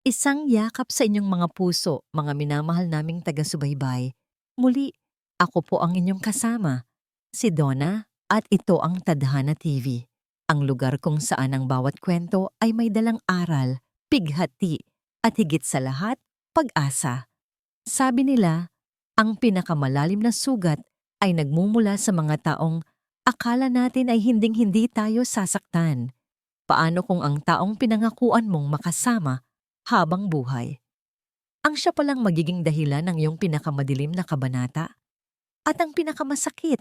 Isang yakap sa inyong mga puso, mga minamahal naming taga-subaybay. Muli, ako po ang inyong kasama, si Donna, at ito ang Tadhana TV. Ang lugar kung saan ang bawat kwento ay may dalang aral, pighati, at higit sa lahat, pag-asa. Sabi nila, ang pinakamalalim na sugat ay nagmumula sa mga taong akala natin ay hinding-hindi tayo sasaktan. Paano kung ang taong pinangakuan mong makasama habang buhay ang siya palang magiging dahilan ng iyong pinakamadilim na kabanata? At ang pinakamasakit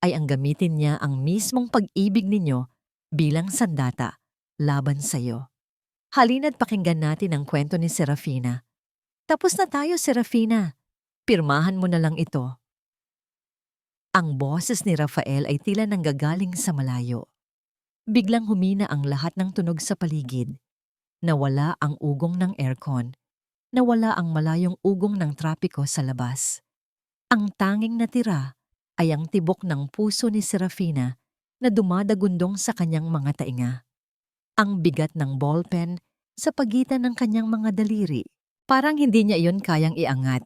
ay ang gamitin niya ang mismong pag-ibig ninyo bilang sandata laban sa iyo. Halina't pakinggan natin ang kwento ni Serafina. Tapos na tayo, Serafina. Pirmahan mo na lang ito. Ang boses ni Rafael ay tila nanggagaling sa malayo. Biglang humina ang lahat ng tunog sa paligid. Nawala ang ugong ng aircon. Nawala ang malayong ugong ng trapiko sa labas. Ang tanging natira ay ang tibok ng puso ni Serafina na dumadagundong sa kanyang mga tainga. Ang bigat ng ballpen sa pagitan ng kanyang mga daliri. Parang hindi niya iyon kayang iangat.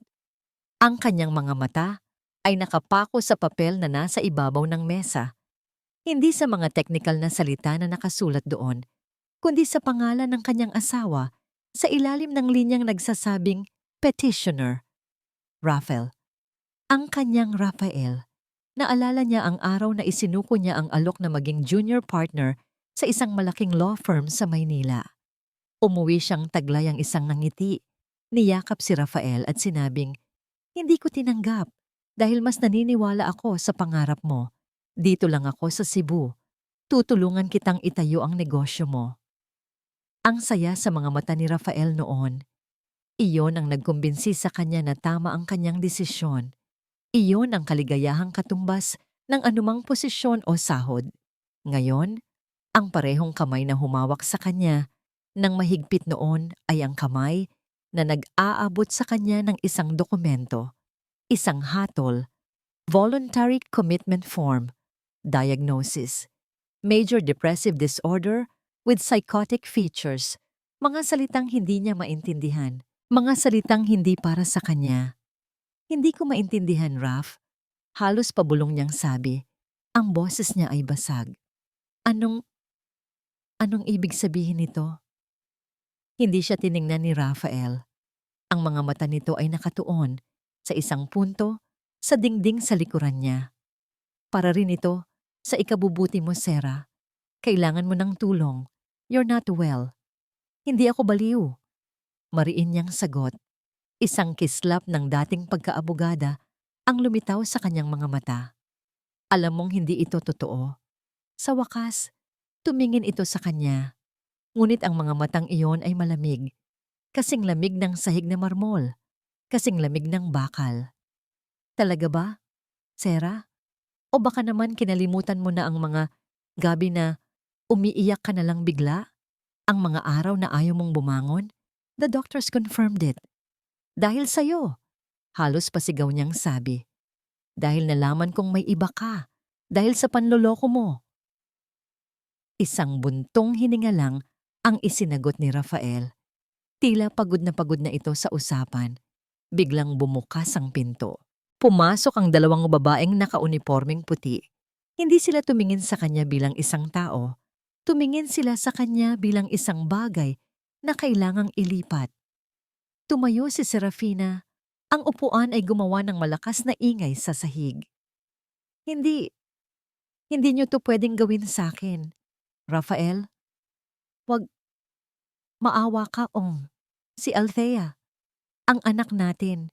Ang kanyang mga mata ay nakapako sa papel na nasa ibabaw ng mesa. Hindi sa mga technical na salita na nakasulat doon, kundi sa pangalan ng kanyang asawa sa ilalim ng linyang nagsasabing petitioner. Rafael. Ang kanyang Rafael. Naalala niya ang araw na isinuko niya ang alok na maging junior partner sa isang malaking law firm sa Maynila. Umuwi siyang taglay ang isang ngiti. Niyakap si Rafael at sinabing, "Hindi ko tinanggap dahil mas naniniwala ako sa pangarap mo. Dito lang ako sa Cebu. Tutulungan kitang itayo ang negosyo mo." Ang saya sa mga mata ni Rafael noon. Iyon ang nagkumbinsi sa kanya na tama ang kanyang desisyon. Iyon ang kaligayahang katumbas ng anumang posisyon o sahod. Ngayon, ang parehong kamay na humawak sa kanya ng mahigpit noon ay ang kamay na nag-aabot sa kanya ng isang dokumento, isang hatol, voluntary commitment form, diagnosis, major depressive disorder with psychotic features, mga salitang hindi niya maintindihan, mga salitang hindi para sa kanya. Hindi ko maintindihan, Raf. Halos pabulong niyang sabi. Ang boses niya ay basag. Anong, anong ibig sabihin nito? Hindi siya tiningnan ni Rafael. Ang mga mata nito ay nakatuon sa isang punto sa dingding sa likuran niya. Para rin ito sa ikabubuti mo, Sarah. Kailangan mo ng tulong. You're not well. Hindi ako baliw. Mariin niyang sagot. Isang kislap ng dating pagkaabogada ang lumitaw sa kanyang mga mata. Alam mong hindi ito totoo. Sa wakas, tumingin ito sa kanya. Ngunit ang mga matang iyon ay malamig. Kasing lamig ng sahig na marmol. Kasing lamig ng bakal. Talaga ba, Sarah? O baka naman kinalimutan mo na ang mga gabi na umiiyak ka na lang bigla? Ang mga araw na ayaw mong bumangon? The doctors confirmed it. Dahil sa'yo. Halos pasigaw niyang sabi. Dahil nalaman kong may iba ka. Dahil sa panloloko mo. Isang buntong hininga lang ang isinagot ni Rafael. Tila pagod na ito sa usapan. Biglang bumukas ang pinto. Pumasok ang dalawang babaeng nakaunipormeng puti. Hindi sila tumingin sa kanya bilang isang tao. Tumingin sila sa kanya bilang isang bagay na kailangang ilipat. Tumayo si Serafina. Ang upuan ay gumawa ng malakas na ingay sa sahig. Hindi, hindi niyo to pwedeng gawin sa akin. Rafael, wag, maawa ka, Ong. Si Althea, ang anak natin.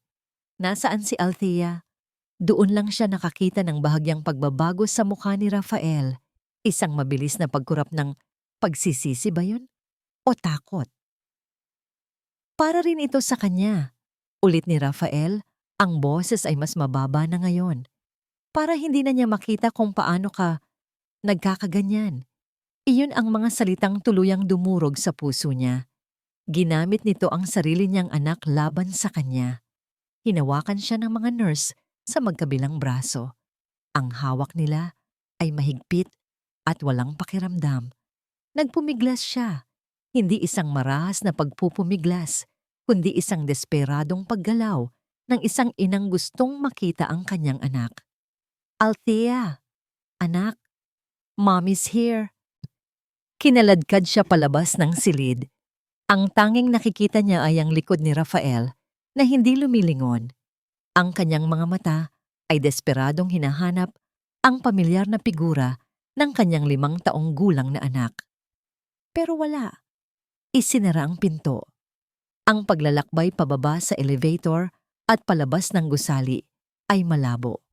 Nasaan si Althea? Doon lang siya nakakita ng bahagyang pagbabago sa mukha ni Rafael. Isang mabilis na pagkurap ng pagsisisi ba yun? O takot? Para rin ito sa kanya. Ulit ni Rafael, ang boses ay mas mababa na ngayon. Para hindi na niya makita kung paano ka nagkakaganyan. Iyon ang mga salitang tuluyang dumurog sa puso niya. Ginamit nito ang sarili niyang anak laban sa kanya. Hinawakan siya ng mga nurse sa magkabilang braso. Ang hawak nila ay mahigpit at walang pakiramdam. Nagpumiglas siya. Hindi isang marahas na pagpupumiglas, kundi isang desperadong paggalaw ng isang inang gustong makita ang kanyang anak. "Althea, anak, Mommy's here." Kinaladkad siya palabas ng silid. Ang tanging nakikita niya ay ang likod ni Rafael na hindi lumilingon. Ang kanyang mga mata ay desperadong hinahanap ang pamilyar na figura ng kanyang 5 taong gulang na anak. Pero wala. Isinara ang pinto. Ang paglalakbay pababa sa elevator at palabas ng gusali ay malabo.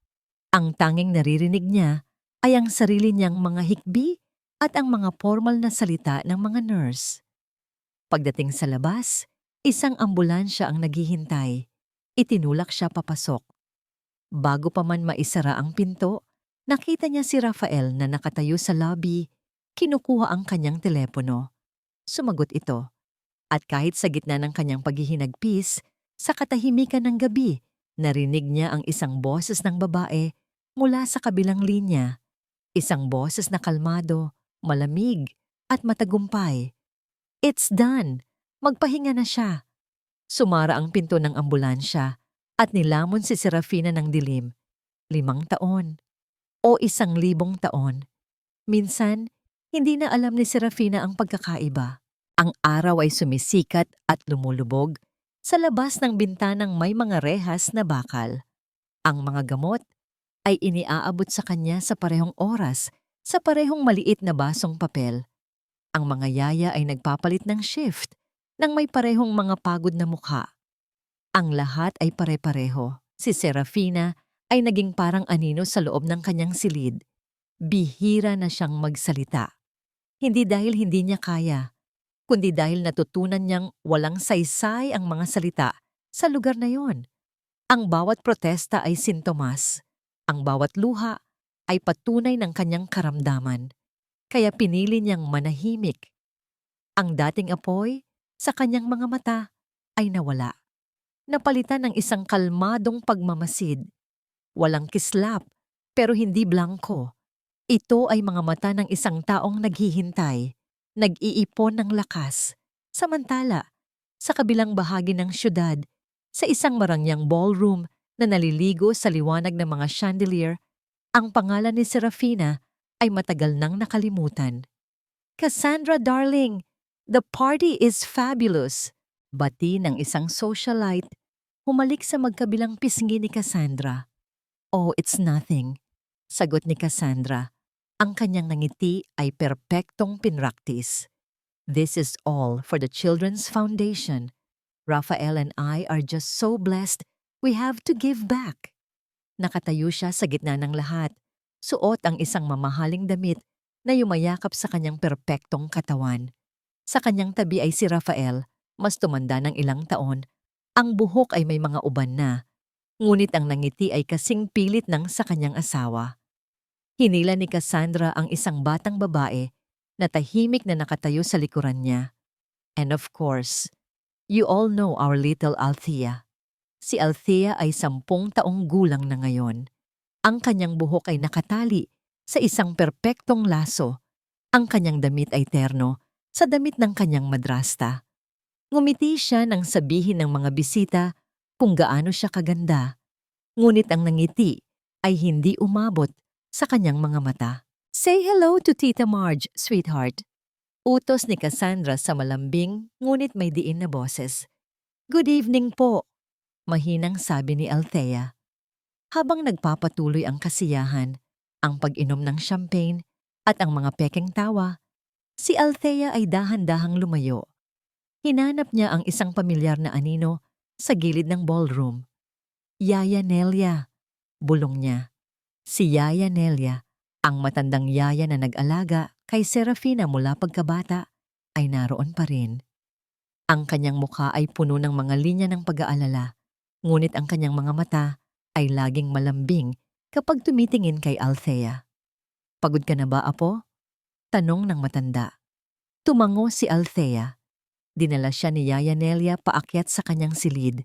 Ang tanging naririnig niya ay ang sarili niyang mga hikbi at ang mga formal na salita ng mga nurse. Pagdating sa labas, isang ambulansya ang naghihintay. Itinulak siya papasok. Bago pa man maisara ang pinto, nakita niya si Rafael na nakatayo sa lobby. Kinukuha ang kanyang telepono. Sumagot ito. At kahit sa gitna ng kanyang paghihinagpis, sa katahimikan ng gabi, narinig niya ang isang boses ng babae mula sa kabilang linya. Isang boses na kalmado, malamig, at matagumpay. "It's done. Magpahinga na siya." Sumara ang pinto ng ambulansya at nilamon si Serafina ng dilim. 5 taon. O 1,000 taon. Minsan, hindi na alam ni Serafina ang pagkakaiba. Ang araw ay sumisikat at lumulubog sa labas ng bintanang may mga rehas na bakal. Ang mga gamot ay iniaabot sa kanya sa parehong oras, sa parehong maliit na basong papel. Ang mga yaya ay nagpapalit ng shift nang may parehong mga pagod na mukha. Ang lahat ay pare-pareho. Si Serafina ay naging parang anino sa loob ng kanyang silid. Bihira na siyang magsalita. Hindi dahil hindi niya kaya, kundi dahil natutunan niyang walang saysay ang mga salita sa lugar na yon. Ang bawat protesta ay sintomas. Ang bawat luha ay patunay ng kanyang karamdaman. Kaya pinili niyang manahimik. Ang dating apoy sa kanyang mga mata ay nawala. Napalitan ng isang kalmadong pagmamasid. Walang kislap, pero hindi blanko. Ito ay mga mata ng isang taong naghihintay, nag-iipon ng lakas. Samantala, sa kabilang bahagi ng syudad, sa isang marangyang ballroom na naliligo sa liwanag ng mga chandelier, ang pangalan ni Serafina ay matagal nang nakalimutan. "Cassandra, darling, the party is fabulous." Bati ng isang socialite, humalik sa magkabilang pisngi ni Cassandra. "Oh, it's nothing," sagot ni Cassandra. Ang kanyang nangiti ay perpektong pinraktis. "This is all for the Children's Foundation. Rafael and I are just so blessed we have to give back." Nakatayo siya sa gitna ng lahat. Suot ang isang mamahaling damit na yumayakap sa kanyang perpektong katawan. Sa kanyang tabi ay si Rafael, mas tumanda ng ilang taon. Ang buhok ay may mga uban na, ngunit ang nangiti ay kasing pilit ng sa kanyang asawa. Hinila ni Cassandra ang isang batang babae na tahimik na nakatayo sa likuran niya. And of course, you all know our little Althea. Si Althea ay 10 taong gulang na ngayon. Ang kanyang buhok ay nakatali sa isang perpektong laso. Ang kanyang damit ay terno sa damit ng kanyang madrasta. Ngumiti siya nang sabihin ng mga bisita kung gaano siya kaganda. Ngunit ang nangiti ay hindi umabot sa kanyang mga mata. "Say hello to Tita Marge, sweetheart." Utos ni Cassandra sa malambing ngunit may diin na boses. "Good evening po," mahinang sabi ni Althea. Habang nagpapatuloy ang kasiyahan, ang pag-inom ng champagne at ang mga pekeng tawa, si Althea ay dahan-dahang lumayo. Hinanap niya ang isang pamilyar na anino sa gilid ng ballroom. "Yaya Nelia," bulong niya. Si Yaya Nelia, ang matandang yaya na nag-alaga kay Serafina mula pagkabata, ay naroon pa rin. Ang kanyang mukha ay puno ng mga linya ng pag-aalala, ngunit ang kanyang mga mata ay laging malambing kapag tumitingin kay Althea. "Pagod ka na ba, apo?" tanong ng matanda. Tumango si Althea. Dinala siya ni Yaya Nelia paakyat sa kanyang silid,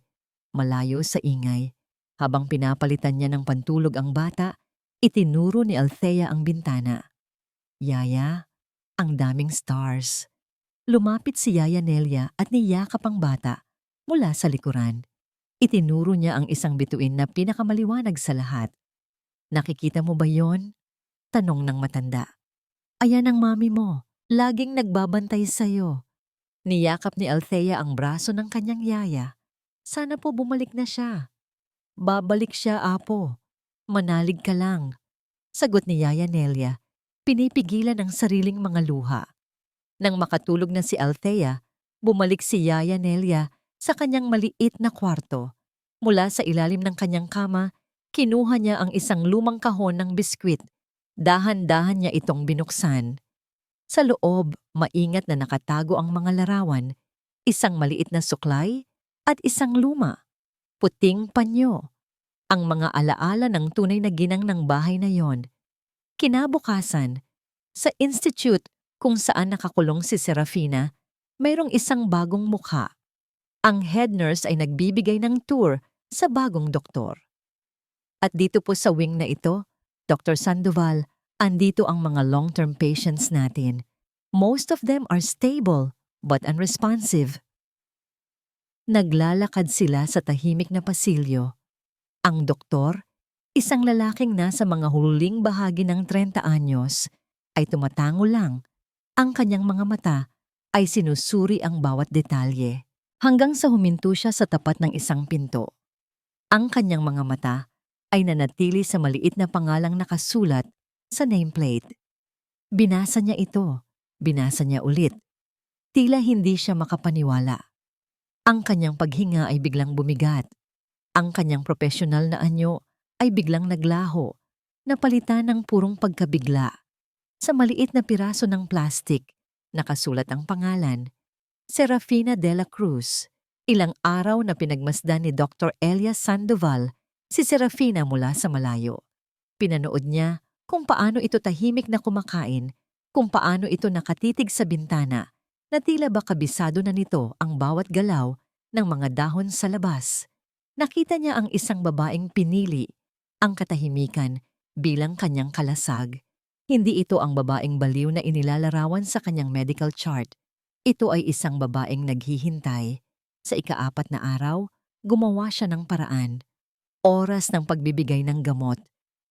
malayo sa ingay. Habang pinapalitan niya ng pantulog ang bata, itinuro ni Althea ang bintana. "Yaya, ang daming stars." Lumapit si Yaya Nelia at niyakap ang bata mula sa likuran. Itinuro niya ang isang bituin na pinakamaliwanag sa lahat. "Nakikita mo ba yon?" tanong ng matanda. "Ayan ang mami mo. Laging nagbabantay sa'yo." Niyakap ni Althea ang braso ng kanyang yaya. "Sana po bumalik na siya." "Babalik siya, apo. Manalig ka lang," sagot ni Yaya Nelia, pinipigilan ang sariling mga luha. Nang makatulog na si Althea, bumalik si Yaya Nelia sa kanyang maliit na kwarto. Mula sa ilalim ng kanyang kama, kinuha niya ang isang lumang kahon ng biskwit. Dahan-dahan niya itong binuksan. Sa loob, maingat na nakatago ang mga larawan, isang maliit na suklay at isang luma, puting panyo. Ang mga alaala ng tunay na ginang ng bahay na yon. Kinabukasan, sa institute kung saan nakakulong si Serafina, mayroong isang bagong mukha. Ang head nurse ay nagbibigay ng tour sa bagong doktor. At dito po sa wing na ito, Dr. Sandoval, andito ang mga long-term patients natin. Most of them are stable but unresponsive. Naglalakad sila sa tahimik na pasilyo. Ang doktor, isang lalaking nasa mga huling bahagi ng 30 anyos, ay tumatango lang. Ang kanyang mga mata ay sinusuri ang bawat detalye. Hanggang sa huminto siya sa tapat ng isang pinto. Ang kanyang mga mata ay nanatili sa maliit na pangalang nakasulat sa nameplate. Binasa niya ito, binasa niya ulit. Tila hindi siya makapaniwala. Ang kanyang paghinga ay biglang bumigat. Ang kanyang profesional na anyo ay biglang naglaho, napalitan ng purong pagkabigla. Sa maliit na piraso ng plastik, nakasulat ang pangalan, Serafina de la Cruz. Ilang araw na pinagmasdan ni Dr. Elias Sandoval si Serafina mula sa malayo. Pinanood niya kung paano ito tahimik na kumakain, kung paano ito nakatitig sa bintana, na tila ba kabisado na nito ang bawat galaw ng mga dahon sa labas. Nakita niya ang isang babaeng pinili, ang katahimikan bilang kanyang kalasag. Hindi ito ang babaeng baliw na inilalarawan sa kanyang medical chart. Ito ay isang babaeng naghihintay. Sa ika-4 na araw, gumawa siya ng paraan. Oras ng pagbibigay ng gamot.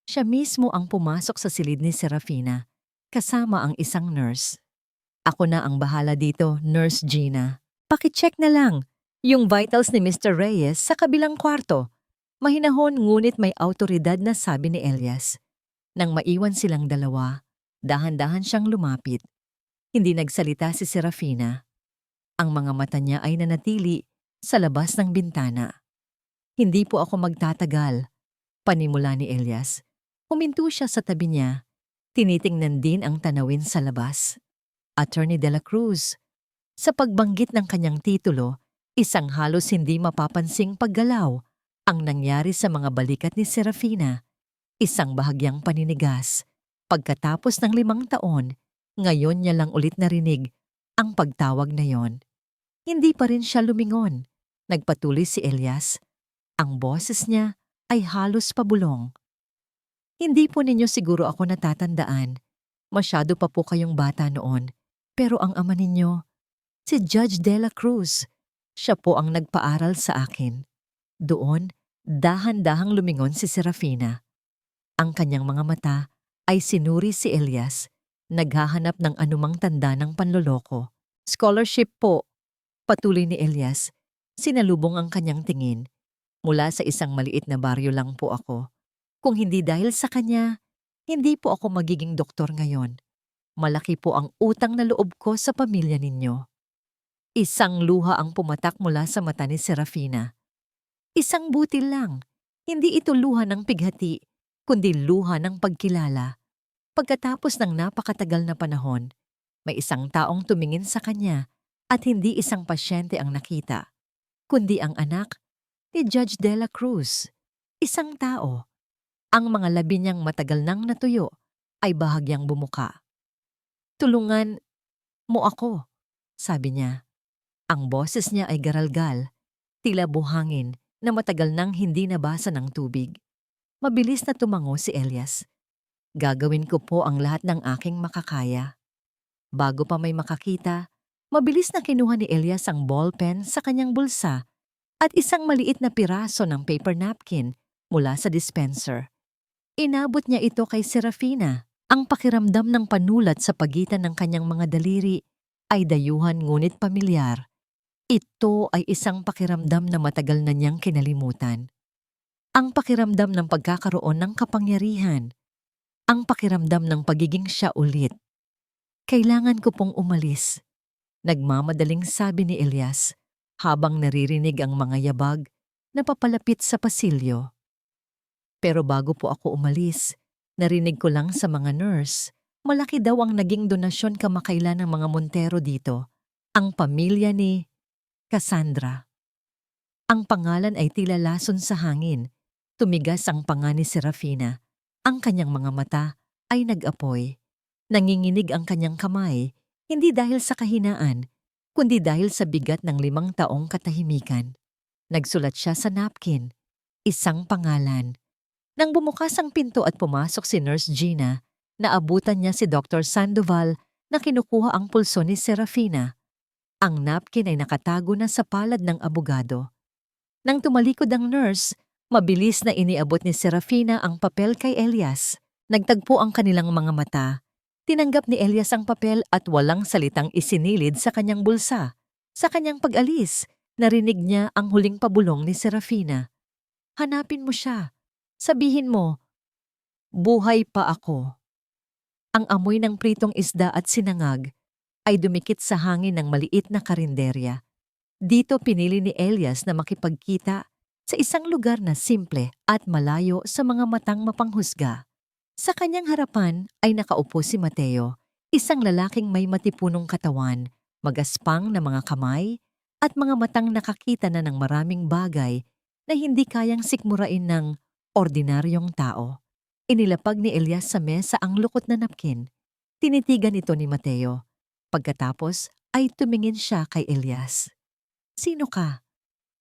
Siya mismo ang pumasok sa silid ni Serafina, kasama ang isang nurse. "Ako na ang bahala dito, Nurse Gina. Pakicheck na lang yung vitals ni Mr. Reyes sa kabilang kwarto." Mahinahon ngunit may autoridad na sabi ni Elias. Nang maiwan silang dalawa, dahan-dahan siyang lumapit. Hindi nagsalita si Serafina. Ang mga mata niya ay nanatili sa labas ng bintana. "Hindi po ako magtatagal," panimula ni Elias. Huminto siya sa tabi niya. Tinitingnan din ang tanawin sa labas. Attorney de la Cruz. Sa pagbanggit ng kanyang titulo, isang halos hindi mapapansing paggalaw ang nangyari sa mga balikat ni Serafina. Isang bahagyang paninigas. Pagkatapos ng 5 taon, ngayon niya lang ulit narinig ang pagtawag na yon. Hindi pa rin siya lumingon. Nagpatuloy si Elias. Ang boses niya ay halos pabulong. "Hindi po ninyo siguro ako natatandaan. Masyado pa po kayong bata noon. Pero ang ama ninyo, si Judge de la Cruz, siya po ang nagpaaral sa akin." Doon, dahan-dahang lumingon si Serafina. Ang kanyang mga mata ay sinuri si Elias, naghahanap ng anumang tanda ng panloloko. "Scholarship po," patuloy ni Elias. Sinalubong ang kanyang tingin. "Mula sa isang maliit na baryo lang po ako. Kung hindi dahil sa kanya, hindi po ako magiging doktor ngayon. Malaki po ang utang na loob ko sa pamilya ninyo." Isang luha ang pumatak mula sa mata ni Serafina. Isang butil lang. Hindi ito luha ng pighati, kundi luha ng pagkilala. Pagkatapos ng napakatagal na panahon, may isang taong tumingin sa kanya at hindi isang pasyente ang nakita, kundi ang anak ni Judge de la Cruz. Isang tao. Ang mga labi niyang matagal nang natuyo ay bahagyang bumuka. "Tulungan mo ako," sabi niya. Ang boses niya ay garalgal, tila buhangin na matagal nang hindi nabasa ng tubig. Mabilis na tumango si Elias. "Gagawin ko po ang lahat ng aking makakaya." Bago pa may makakita, Mabilis na kinuha ni Elias ang ballpen sa kanyang bulsa at isang maliit na piraso ng paper napkin mula sa dispenser. Inabot niya ito kay Serafina. Ang pakiramdam ng panulat sa pagitan ng kanyang mga daliri ay dayuhan ngunit pamilyar. Ito ay isang pakiramdam na matagal na niyang kinalimutan. Ang pakiramdam ng pagkakaroon ng kapangyarihan. Ang pakiramdam ng pagiging siya ulit. Kailangan ko pong umalis. Nagmamadaling sabi ni Elias habang naririnig ang mga yabag na papalapit sa pasilyo. Pero bago po ako umalis, narinig ko lang sa mga nurse, malaki daw ang naging donasyon kamakailan ng mga Montero dito, ang pamilya ni Cassandra. Ang pangalan ay tila lason sa hangin. Tumigas ang panga ni Serafina. Ang kanyang mga mata ay nag-apoy. Nanginginig ang kanyang kamay, hindi dahil sa kahinaan, kundi dahil sa bigat ng 5 taong katahimikan. Nagsulat siya sa napkin, isang pangalan. Nang bumukas ang pinto at pumasok si Nurse Gina, naabutan niya si Dr. Sandoval na kinukuha ang pulso ni Serafina. Ang napkin ay nakatago na sa palad ng abogado. Nang tumalikod ang nurse, mabilis na iniabot ni Serafina ang papel kay Elias. Nagtagpo ang kanilang mga mata. Tinanggap ni Elias ang papel at walang salitang isinilid sa kanyang bulsa. Sa kanyang pag-alis, narinig niya ang huling pabulong ni Serafina. Hanapin mo siya. Sabihin mo, buhay pa ako. Ang amoy ng pritong isda at sinangag ay dumikit sa hangin ng maliit na karinderya. Dito pinili ni Elias na makipagkita sa isang lugar na simple at malayo sa mga matang mapanghusga. Sa kanyang harapan ay nakaupo si Mateo, isang lalaking may matipunong katawan, magaspang na mga kamay, at mga matang nakakita na ng maraming bagay na hindi kayang sikmurain ng ordinaryong tao. Inilapag ni Elias sa mesa ang lukot na napkin. Tinitigan ito ni Mateo. Pagkatapos ay tumingin siya kay Elias. Sino ka?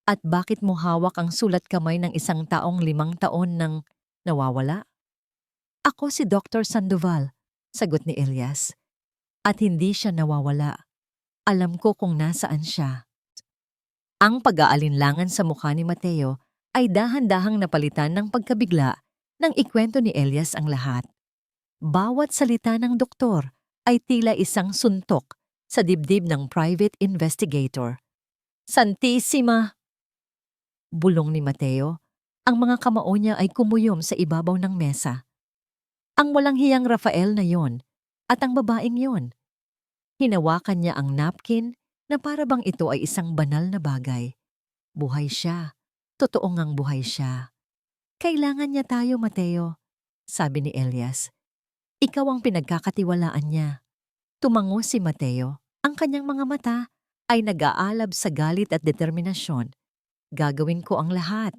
At bakit mo hawak ang sulat kamay ng isang taong 5 taon nang nawawala? Ako si Dr. Sandoval, sagot ni Elias. At hindi siya nawawala. Alam ko kung nasaan siya. Ang pag-aalinlangan sa mukha ni Mateo ay dahan-dahang napalitan ng pagkabigla nang ikwento ni Elias ang lahat. Bawat salita ng doktor ay tila isang suntok sa dibdib ng private investigator. Santissima! Bulong ni Mateo. Ang mga kamao niya ay kumuyom sa ibabaw ng mesa. Ang walang hiyang Rafael na yon at ang babaeng yon. Hinawakan niya ang napkin na para bang ito ay isang banal na bagay. Buhay siya. Totoo ngang buhay siya. Kailangan niya tayo, Mateo, sabi ni Elias. Ikaw ang pinagkakatiwalaan niya. Tumango si Mateo. Ang kanyang mga mata ay nag-aalab sa galit at determinasyon. Gagawin ko ang lahat.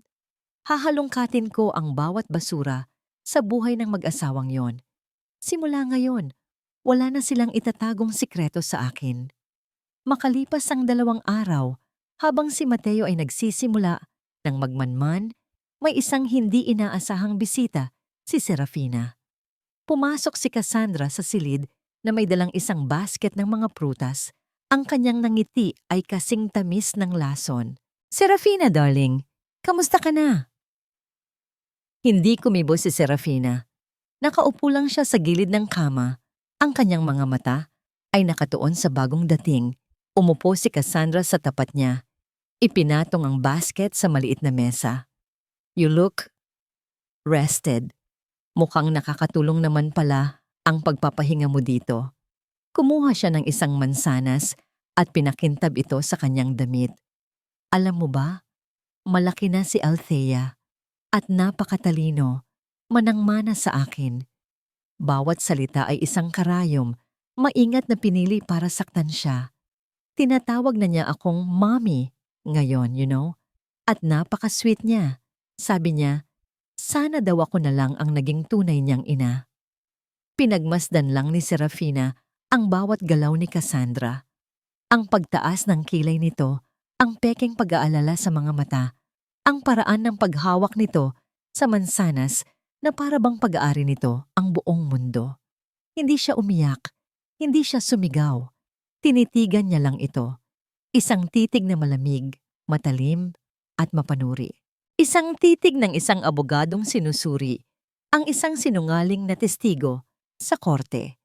Hahalungkatin ko ang bawat basura sa buhay ng mag-asawang yon. Simula ngayon, wala na silang itatagong sikreto sa akin. Makalipas ang 2 araw, habang si Mateo ay nagsisimula ng magmanman, may isang hindi inaasahang bisita, si Serafina. Pumasok si Cassandra sa silid na may dalang isang basket ng mga prutas. Ang kanyang nangiti ay kasing tamis ng lason. Serafina, darling, kamusta ka na? Hindi kumibo si Serafina. Nakaupo lang siya sa gilid ng kama. Ang kanyang mga mata ay nakatuon sa bagong dating. Umupo si Cassandra sa tapat niya. Ipinatong ang basket sa maliit na mesa. You look rested. Mukhang nakakatulong naman pala ang pagpapahinga mo dito. Kumuha siya ng isang mansanas at pinakintab ito sa kanyang damit. Alam mo ba, malaki na si Althea at napakatalino, manang-mana sa akin. Bawat salita ay isang karayom, maingat na pinili para saktan siya. Tinatawag na niya akong mommy ngayon, at napaka-sweet niya. Sabi niya, sana daw ako na lang ang naging tunay niyang ina. Pinagmasdan lang ni Serafina ang bawat galaw ni Cassandra. Ang pagtaas ng kilay nito, ang pekeng pag-aalala sa mga mata, ang paraan ng paghawak nito sa mansanas na para bang pag-aari nito ang buong mundo. Hindi siya umiyak, hindi siya sumigaw. Tinitigan niya lang ito. Isang titig na malamig, matalim, at mapanuri. Isang titig ng isang abogadong sinusuri ang isang sinungaling na testigo sa korte.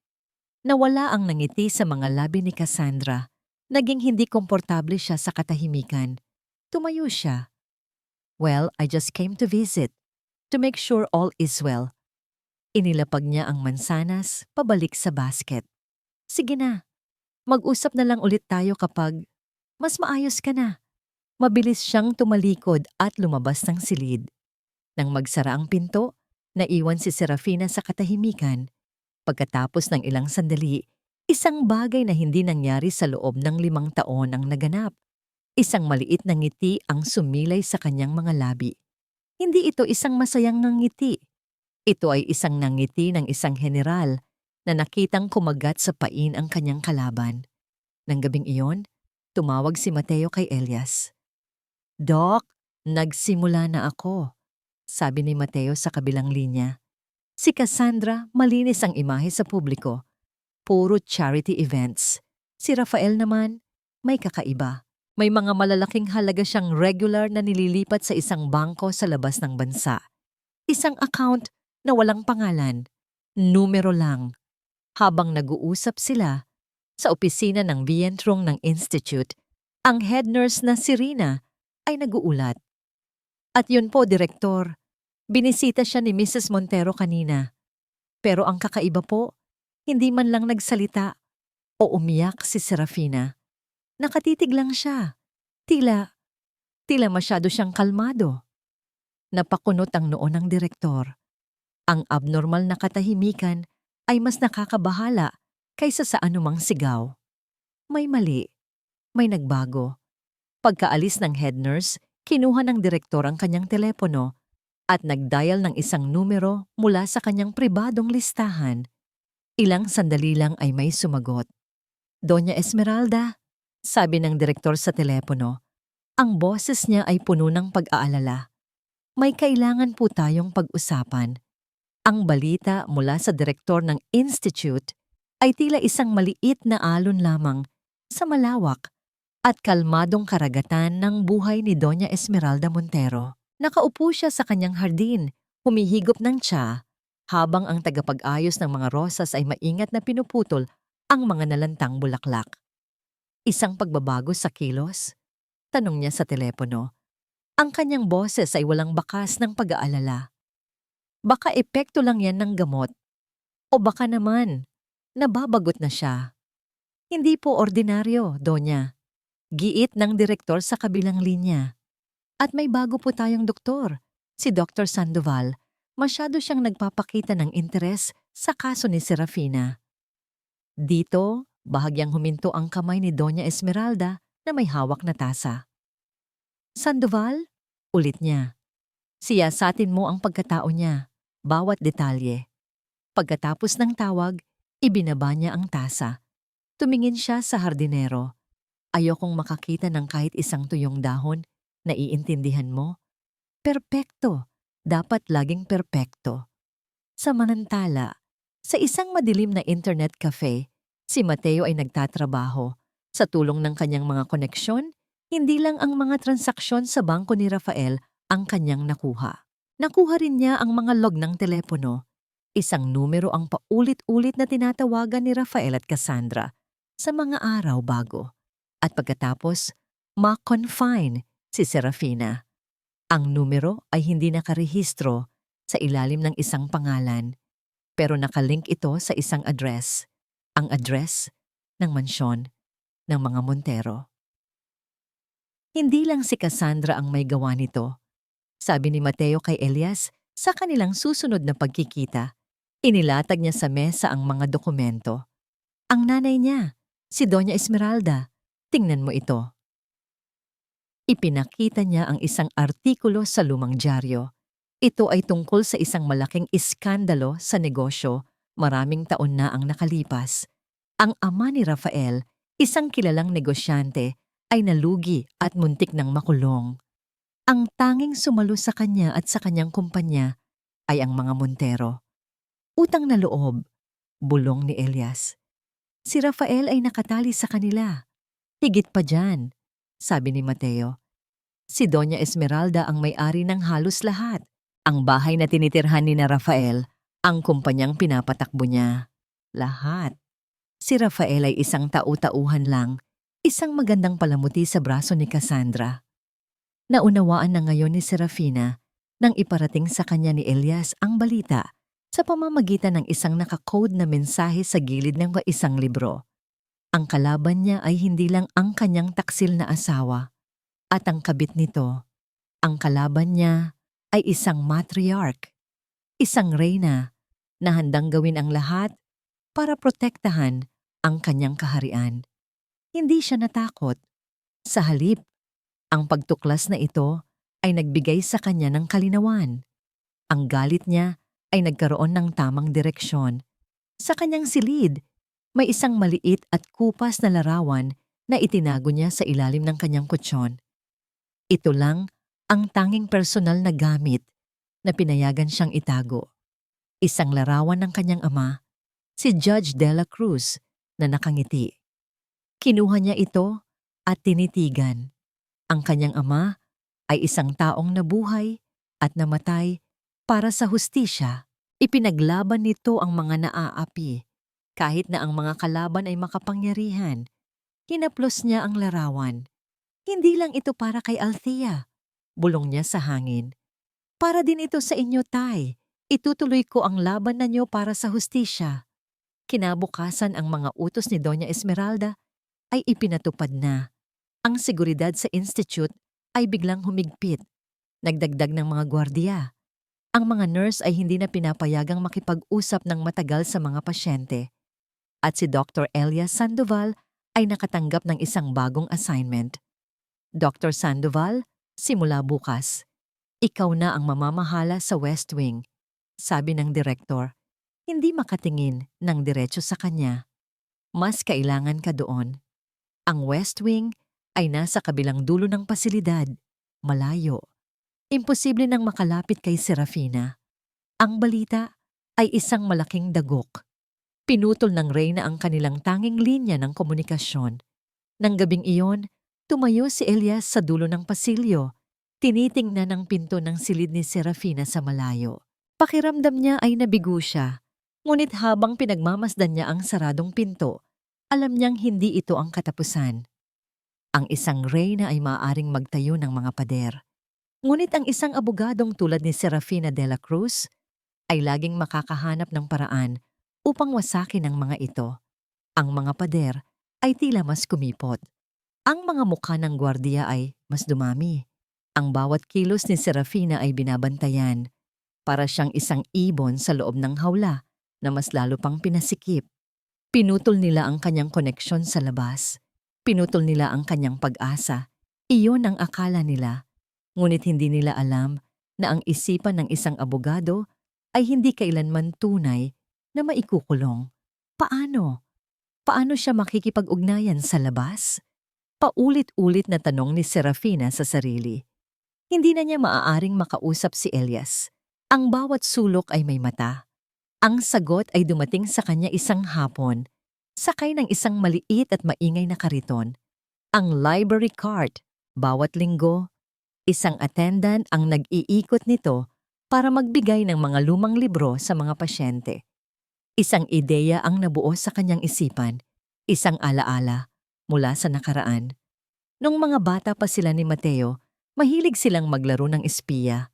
Nawala ang nangiti sa mga labi ni Cassandra. Naging hindi komportable siya sa katahimikan. Tumayo siya. "Well, I just came to visit, to make sure all is well." Inilapag niya ang mansanas pabalik sa basket. "Sige na, mag-usap na lang ulit tayo kapag mas maayos ka na." Mabilis siyang tumalikod at lumabas ng silid. Nang magsara ang pinto, naiwan si Serafina sa katahimikan. Pagkatapos ng ilang sandali, isang bagay na hindi nangyari sa loob ng 5 taon ang naganap. Isang maliit na ngiti ang sumilay sa kanyang mga labi. Hindi ito isang masayang ngiti. Ito ay isang nangiti ng isang general na nakitang kumagat sa pain ang kanyang kalaban. Nang gabing iyon, tumawag si Mateo kay Elias. "Doc, nagsimula na ako," sabi ni Mateo sa kabilang linya. Si Cassandra, malinis ang imahe sa publiko. Puro charity events. Si Rafael naman, may kakaiba. May mga malalaking halaga siyang regular na nililipat sa isang bangko sa labas ng bansa. Isang account na walang pangalan, numero lang. Habang nag-uusap sila, sa opisina ng Vientrong ng Institute, ang head nurse na si Rina ay nag-uulat. "At yun po, Direktor, binisita siya ni Mrs. Montero kanina. Pero ang kakaiba po, hindi man lang nagsalita o umiyak si Serafina. Nakatitig lang siya. Tila masyado siyang kalmado." Napakunot ang noo ng direktor. Ang abnormal na katahimikan ay mas nakakabahala kaysa sa anumang sigaw. May mali, may nagbago. Pagkaalis ng head nurse, kinuha ng direktor ang kanyang telepono at nag-dial ng isang numero mula sa kanyang pribadong listahan. Ilang sandali lang ay may sumagot. "Doña Esmeralda," sabi ng direktor sa telepono. Ang boses niya ay puno ng pag-aalala. "May kailangan po tayong pag-usapan." Ang balita mula sa direktor ng Institute ay tila isang maliit na alon lamang sa malawak at kalmadong karagatan ng buhay ni Doña Esmeralda Montero. Nakaupo siya sa kanyang hardin, humihigop ng tsa, habang ang tagapag-ayos ng mga rosas ay maingat na pinuputol ang mga nalantang bulaklak. "Isang pagbabago sa kilos?" tanong niya sa telepono. Ang kanyang boses ay walang bakas ng pag-aalala. Baka epekto lang yan ng gamot. O baka naman, nababagot na siya. "Hindi po ordinaryo, Donya." Giit ng direktor sa kabilang linya. "At may bago po tayong doktor, si Dr. Sandoval. Masyado siyang nagpapakita ng interes sa kaso ni Serafina." Dito, bahagyang huminto ang kamay ni Doña Esmeralda na may hawak na tasa. "Sandoval?" ulit niya. "Siyasatin mo ang pagkatao niya, bawat detalye." Pagkatapos ng tawag, ibinaba niya ang tasa. Tumingin siya sa hardinero. "Ayokong makakita ng kahit isang tuyong dahon. Naiintindihan mo? Perpekto. Dapat laging perpekto." Samantala, sa isang madilim na internet cafe, si Mateo ay nagtatrabaho. Sa tulong ng kanyang mga koneksyon, hindi lang ang mga transaksyon sa bangko ni Rafael ang kanyang nakuha. Nakuha rin niya ang mga log ng telepono. Isang numero ang paulit-ulit na tinatawagan ni Rafael at Cassandra sa mga araw bago. At pagkatapos, ma-confine si Serafina. Ang numero ay hindi nakarehistro sa ilalim ng isang pangalan, pero nakalink ito sa isang address, ang address ng mansyon ng mga Montero. Hindi lang si Cassandra ang may gawa nito. Sabi ni Mateo kay Elias sa kanilang susunod na pagkikita. Inilatag niya sa mesa ang mga dokumento. "Ang nanay niya, si Doña Esmeralda. Tingnan mo ito." Ipinakita niya ang isang artikulo sa lumang dyaryo. Ito ay tungkol sa isang malaking iskandalo sa negosyo. Maraming taon na ang nakalipas. Ang ama ni Rafael, isang kilalang negosyante, ay nalugi at muntik ng makulong. Ang tanging sumalo sa kanya at sa kanyang kumpanya ay ang mga Montero. Utang na loob, bulong ni Elias. Si Rafael ay nakatali sa kanila. Higit pa dyan, sabi ni Mateo. Si Doña Esmeralda ang may-ari ng halos lahat. Ang bahay na tinitirhan ni na Rafael, ang kumpanyang pinapatakbo niya. Lahat. Si Rafael ay isang tau-tauhan lang, isang magandang palamuti sa braso ni Cassandra. Naunawaan na ngayon ni Serafina nang iparating sa kanya ni Elias ang balita sa pamamagitan ng isang nakakode na mensahe sa gilid ng isang libro. Ang kalaban niya ay hindi lang ang kanyang taksil na asawa at ang kabit nito. Ang kalaban niya ay isang matriarch, isang reyna na handang gawin ang lahat para protektahan ang kanyang kaharian. Hindi siya natakot. Sa halip, ang pagtuklas na ito ay nagbigay sa kanya ng kalinawan. Ang galit niya ay nagkaroon ng tamang direksyon. Sa kanyang silid, may isang maliit at kupas na larawan na itinago niya sa ilalim ng kanyang kutsyon. Ito lang ang tanging personal na gamit na pinayagan siyang itago. Isang larawan ng kanyang ama, si Judge De La Cruz, na nakangiti. Kinuha niya ito at tinitigan. Ang kanyang ama ay isang taong nabuhay at namatay para sa hustisya. Ipinaglaban nito ang mga naaapi. Kahit na ang mga kalaban ay makapangyarihan, hinaplos niya ang larawan. Hindi lang ito para kay Althea. Bulong niya sa hangin. Para din ito sa inyo, Tay. Itutuloy ko ang laban ninyo para sa hustisya. Kinabukasan ang mga utos ni Doña Esmeralda ay ipinatupad na. Ang seguridad sa institute ay biglang humigpit. Nagdagdag ng mga gwardiya. Ang mga nurse ay hindi na pinapayagang makipag-usap ng matagal sa mga pasyente. At si Dr. Elias Sandoval ay nakatanggap ng isang bagong assignment. Dr. Sandoval, simula bukas, ikaw na ang mamamahala sa West Wing, sabi ng direktor. Hindi makatingin ng diretso sa kanya. Mas kailangan ka doon. Ang West Wing ay nasa kabilang dulo ng pasilidad, malayo. Imposible nang makalapit kay Serafina. Ang balita ay isang malaking dagok. Pinutol ng reyna ang kanilang tanging linya ng komunikasyon. Nang gabing iyon, tumayo si Elias sa dulo ng pasilyo. Tinitingnan ang pinto ng silid ni Serafina sa malayo. Pakiramdam niya ay nabigo siya. Ngunit habang pinagmamasdan niya ang saradong pinto, alam niyang hindi ito ang katapusan. Ang isang reyna ay maaaring magtayo ng mga pader. Ngunit ang isang abogadong tulad ni Serafina de la Cruz ay laging makakahanap ng paraan upang wasakin ang mga ito. Ang mga pader ay tila mas kumipot. Ang mga mukha ng gwardiya ay mas dumami. Ang bawat kilos ni Serafina ay binabantayan. Para siyang isang ibon sa loob ng hawla na mas lalo pang pinasikip. Pinutol nila ang kanyang koneksyon sa labas. Pinutol nila ang kanyang pag-asa. Iyon ang akala nila. Ngunit hindi nila alam na ang isipan ng isang abogado ay hindi kailanman tunay na maikukulong. Paano? Paano siya makikipag-ugnayan sa labas? Paulit-ulit na tanong ni Serafina sa sarili. Hindi na niya maaaring makausap si Elias. Ang bawat sulok ay may mata. Ang sagot ay dumating sa kanya isang hapon, sakay ng isang maliit at maingay na kariton. Ang library cart, bawat linggo, isang attendant ang nag-iikot nito para magbigay ng mga lumang libro sa mga pasyente. Isang ideya ang nabuo sa kanyang isipan, isang alaala mula sa nakaraan. Nung mga bata pa sila ni Mateo, mahilig silang maglaro ng espiya.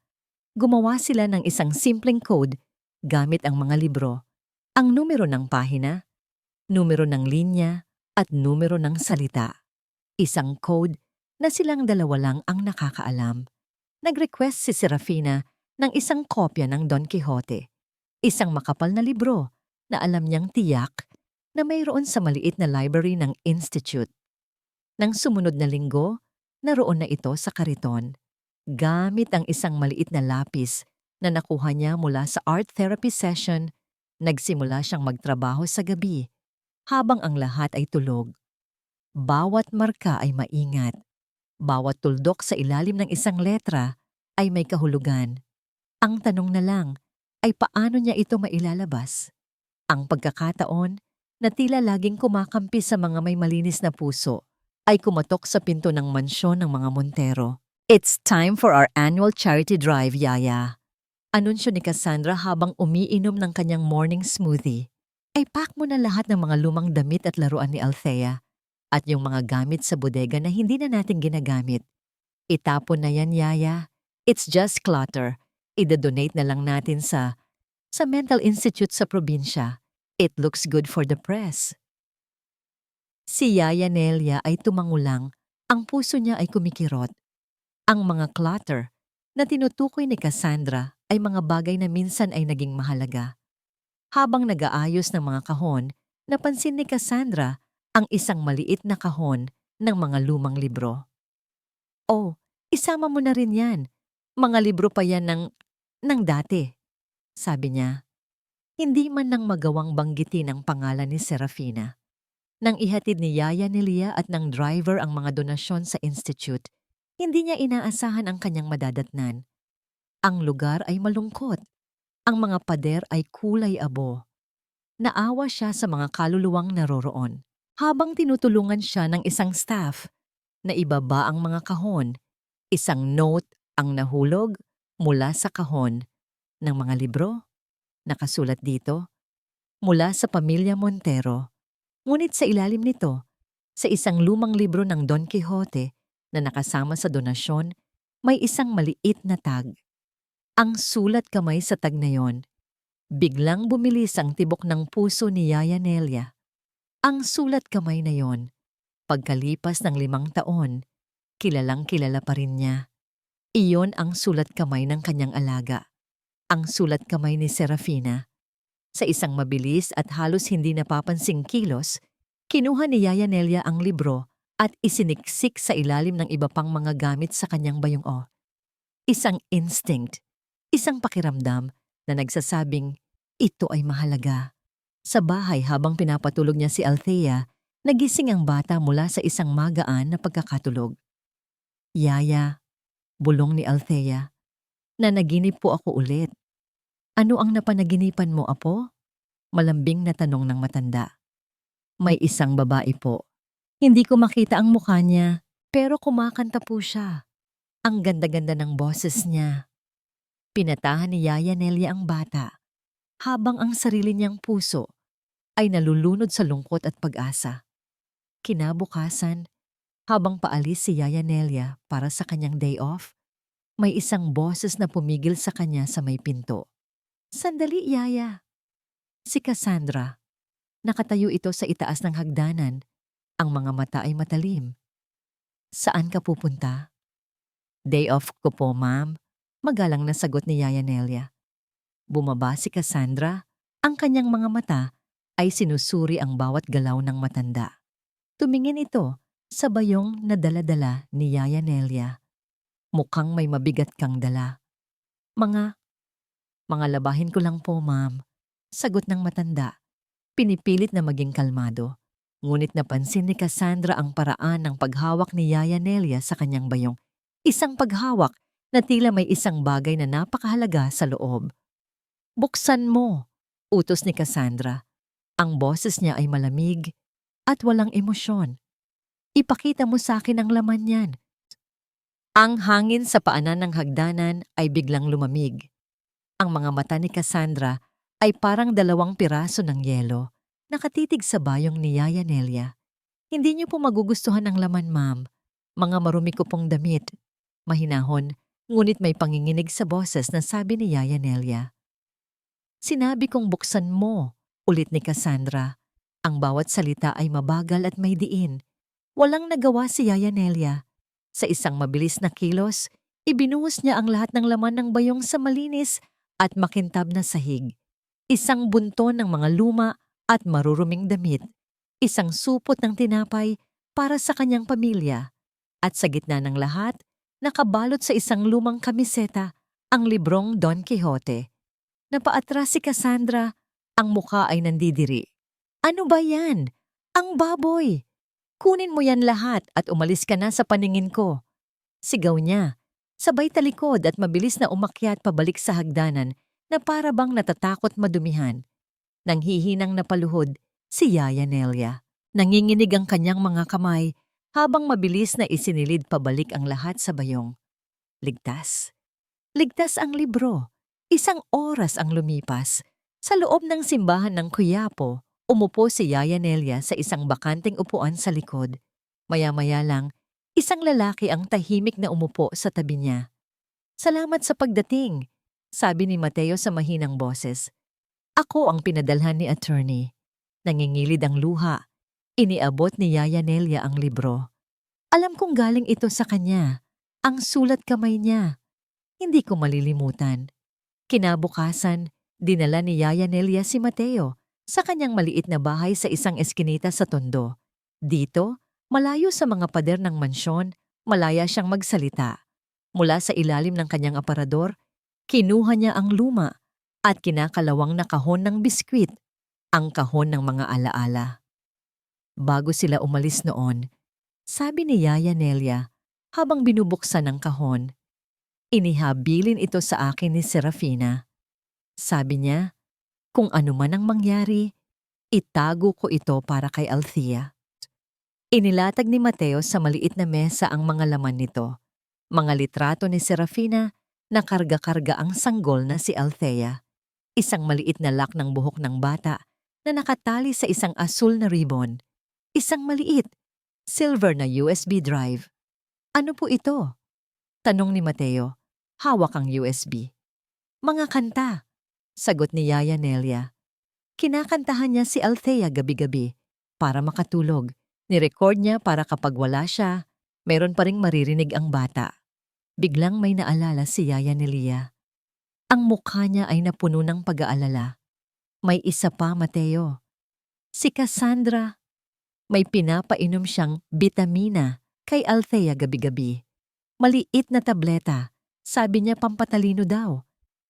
Gumawa sila ng isang simpleng code gamit ang mga libro, ang numero ng pahina, numero ng linya, at numero ng salita. Isang code na silang dalawa lang ang nakakaalam. Nag-request si Serafina ng isang kopya ng Don Quixote, isang makapal na libro na alam niyang tiyak na mayroon sa maliit na library ng Institute. Nang sumunod na linggo, naroon na ito sa kariton. Gamit ang isang maliit na lapis na nakuha niya mula sa art therapy session, nagsimula siyang magtrabaho sa gabi habang ang lahat ay tulog. Bawat marka ay maingat. Bawat tuldok sa ilalim ng isang letra ay may kahulugan. Ang tanong na lang ay paano niya ito mailalabas? Ang pagkakataon na tila laging kumakampi sa mga may malinis na puso, ay kumatok sa pinto ng mansyon ng mga Montero. It's time for our annual charity drive, Yaya. Anunsyo ni Cassandra habang umiinom ng kanyang morning smoothie. Ay pack mo na lahat ng mga lumang damit at laruan ni Althea at yung mga gamit sa bodega na hindi na natin ginagamit. Itapon na yan, Yaya. It's just clutter. Ida-donate na lang natin sa mental institute sa probinsya. It looks good for the press. Si Yaya Nelia ay tumangulang. Ang puso niya ay kumikirot. Ang mga clutter na tinutukoy ni Cassandra ay mga bagay na minsan ay naging mahalaga. Habang nag-aayos ng mga kahon, napansin ni Cassandra ang isang maliit na kahon ng mga lumang libro. Oh, isama mo na rin yan. Mga libro pa yan ng dati, sabi niya. Hindi man nang magawang banggitin ang pangalan ni Serafina. Nang ihatid ni Yaya Nelia at ng driver ang mga donasyon sa institute, hindi niya inaasahan ang kanyang madadatnan. Ang lugar ay malungkot. Ang mga pader ay kulay abo. Naawa siya sa mga kaluluwang naroroon. Habang tinutulungan siya ng isang staff na ibaba ang mga kahon, isang note ang nahulog mula sa kahon ng mga libro. Nakasulat dito, mula sa pamilya Montero. Ngunit sa ilalim nito, sa isang lumang libro ng Don Quixote na nakasama sa donasyon, may isang maliit na tag. Ang sulat kamay sa tag na yon. Biglang bumilis ang tibok ng puso ni Yaya Nelia. Ang sulat kamay na yon, pagkalipas ng 5 taon, kilalang kilala pa rin niya. Iyon ang sulat kamay ng kanyang alaga. Ang sulat kamay ni Serafina. Sa isang mabilis at halos hindi napapansing kilos, kinuha ni Yaya Nelia ang libro at isiniksik sa ilalim ng iba pang mga gamit sa kanyang bayong-o. Isang instinct, isang pakiramdam na nagsasabing, ito ay mahalaga. Sa bahay habang pinapatulog niya si Althea, nagising ang bata mula sa isang magaan na pagkakatulog. Yaya, bulong ni Althea, nanaginip po ako ulit. Ano ang napanaginipan mo, apo? Malambing na tanong ng matanda. May isang babae po. Hindi ko makita ang mukha niya, pero kumakanta po siya. Ang ganda-ganda ng boses niya. Pinatahan ni Yaya Nelia ang bata, habang ang sarili niyang puso ay nalulunod sa lungkot at pag-asa. Kinabukasan, habang paalis si Yaya Nelia para sa kanyang day off, may isang boses na pumigil sa kanya sa may pinto. Sandali, Yaya. Si Cassandra. Nakatayo ito sa itaas ng hagdanan. Ang mga mata ay matalim. Saan ka pupunta? Day off ko po, ma'am. Magalang na sagot ni Yaya Nelia. Bumaba si Cassandra. Ang kanyang mga mata ay sinusuri ang bawat galaw ng matanda. Tumingin ito sa bayong na dala-dala ni Yaya Nelia. Mukhang may mabigat kang dala. Mga labahin ko lang po, ma'am. Sagot ng matanda. Pinipilit na maging kalmado. Ngunit napansin ni Cassandra ang paraan ng paghawak ni Yaya Nelia sa kanyang bayong. Isang paghawak na tila may isang bagay na napakahalaga sa loob. Buksan mo, utos ni Cassandra. Ang boses niya ay malamig at walang emosyon. Ipakita mo sa akin ang laman niyan. Ang hangin sa paanan ng hagdanan ay biglang lumamig. Ang mga mata ni Cassandra ay parang 2 piraso ng yelo, nakatitig sa bayong ni Yaya Nelia. Hindi niyo po magugustuhan ang laman, ma'am. Mga marumi ko pong damit. Mahinahon, ngunit may panginginig sa boses na sabi ni Yaya Nelia. Sinabi kong buksan mo, ulit ni Cassandra. Ang bawat salita ay mabagal at may diin. Walang nagawa si Yaya Nelia. Sa isang mabilis na kilos, ibinuhos niya ang lahat ng laman ng bayong sa malinis at makintab na sahig. Isang bunton ng mga luma at maruruming damit. Isang supot ng tinapay para sa kanyang pamilya. At sa gitna ng lahat, nakabalot sa isang lumang kamiseta ang librong Don Quixote. Napaatras si Cassandra, ang mukha ay nandidiri. Ano ba yan? Ang baboy! Kunin mo yan lahat at umalis ka na sa paningin ko. Sigaw niya. Sabay talikod at mabilis na umakyat pabalik sa hagdanan na para bang natatakot madumihan. Nang hihinang napaluhod, si Yaya Nelia. Nanginginig ang kanyang mga kamay habang mabilis na isinilid pabalik ang lahat sa bayong. Ligtas. Ligtas ang libro. Isang oras ang lumipas. Sa loob ng simbahan ng Quiapo, umupo si Yaya Nelia sa isang bakanteng upuan sa likod. Maya-maya lang, isang lalaki ang tahimik na umupo sa tabi niya. "Salamat sa pagdating," sabi ni Mateo sa mahinang boses. "Ako ang pinadalhan ni attorney." Nangingilid ang luha. Iniabot ni Yaya Nelia ang libro. Alam kong galing ito sa kanya. Ang sulat kamay niya. Hindi ko malilimutan. Kinabukasan, dinala ni Yaya Nelia si Mateo sa kanyang maliit na bahay sa isang eskinita sa Tondo. Dito, malayo sa mga pader ng mansyon, malaya siyang magsalita. Mula sa ilalim ng kanyang aparador, kinuha niya ang luma at kinakalawang na kahon ng biskwit, ang kahon ng mga alaala. Bago sila umalis noon, sabi ni Yaya Nelia habang binubuksan ang kahon, "Inihabilin ito sa akin ni Serafina." Sabi niya, "Kung ano man ang mangyari, itago ko ito para kay Althea." Inilatag ni Mateo sa maliit na mesa ang mga laman nito. Mga litrato ni Serafina na karga-karga ang sanggol na si Althea. Isang maliit na lock ng buhok ng bata na nakatali sa isang asul na ribbon. Isang maliit, silver na USB drive. "Ano po ito?" tanong ni Mateo. Hawak ang USB. "Mga kanta," sagot ni Yaya Nelia. Kinakantahan niya si Althea gabi-gabi para makatulog. Nirecord niya para kapag wala siya, meron pa ring maririnig ang bata. Biglang may naalala si Yaya Nelia. Ang mukha niya ay napuno ng pag-aalala. May isa pa, Mateo. Si Cassandra. May pinapainom siyang bitamina kay Althea gabi-gabi. Maliit na tableta. Sabi niya pampatalino daw.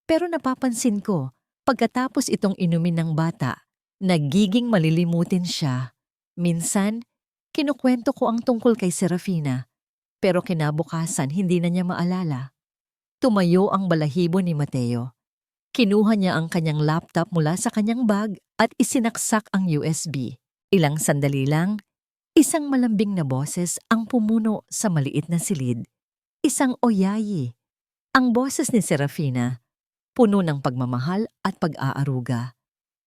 Pero napapansin ko, pagkatapos itong inumin ng bata, nagiging malilimutin siya. Minsan, kinukwento ko ang tungkol kay Serafina, pero kinabukasan hindi na niya maalala. Tumayo ang balahibo ni Mateo. Kinuha niya ang kanyang laptop mula sa kanyang bag at isinaksak ang USB. Ilang sandali lang, isang malambing na boses ang pumuno sa maliit na silid. Isang oyayi. Ang boses ni Serafina, puno ng pagmamahal at pag-aaruga.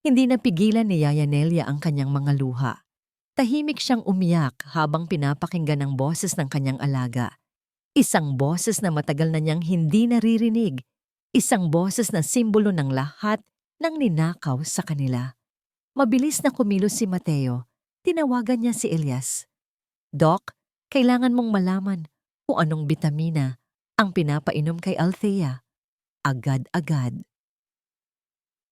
Hindi napigilan ni Yaya Nelia ang kanyang mga luha. Tahimik siyang umiyak habang pinapakinggan ang boses ng kanyang alaga. Isang boses na matagal na niyang hindi naririnig. Isang boses na simbolo ng lahat ng ninakaw sa kanila. Mabilis na kumilos si Mateo. Tinawagan niya si Elias. "Doc, kailangan mong malaman kung anong bitamina ang pinapainom kay Althea." Agad-agad.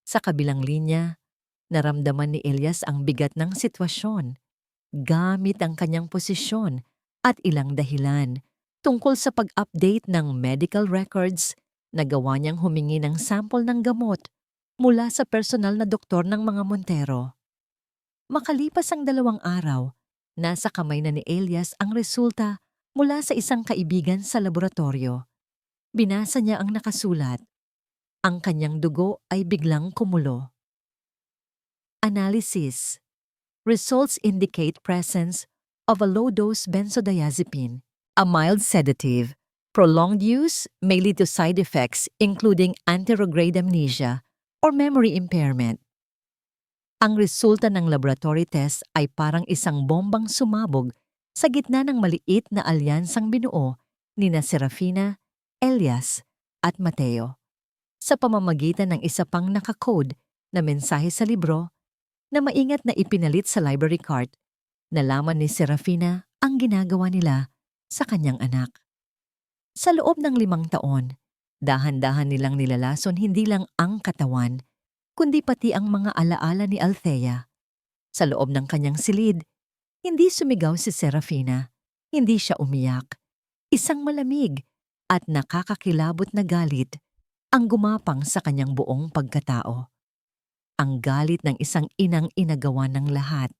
Sa kabilang linya, naramdaman ni Elias ang bigat ng sitwasyon. Gamit ang kanyang posisyon at ilang dahilan tungkol sa pag-update ng medical records, nagawa niyang humingi ng sample ng gamot mula sa personal na doktor ng mga Montero. Makalipas ang 2 araw, nasa kamay na ni Elias ang resulta mula sa isang kaibigan sa laboratorio. Binasa niya ang nakasulat. Ang kanyang dugo ay biglang kumulo. Analysis. Results indicate presence of a low-dose benzodiazepine, a mild sedative. Prolonged use may lead to side effects including anterograde amnesia or memory impairment. Ang resulta ng laboratory test ay parang isang bombang sumabog sa gitna ng maliit na alyansang binuo nina Serafina, Elias at Mateo. Sa pamamagitan ng isa pang nakakode na mensahe sa libro na maingat na ipinalit sa library cart, nalaman ni Serafina ang ginagawa nila sa kanyang anak. Sa loob ng 5 taon, dahan-dahan nilang nilalason hindi lang ang katawan, kundi pati ang mga alaala ni Althea. Sa loob ng kanyang silid, hindi sumigaw si Serafina, hindi siya umiyak. Isang malamig at nakakakilabot na galit ang gumapang sa kanyang buong pagkatao. Ang galit ng isang inang inagawa ng lahat.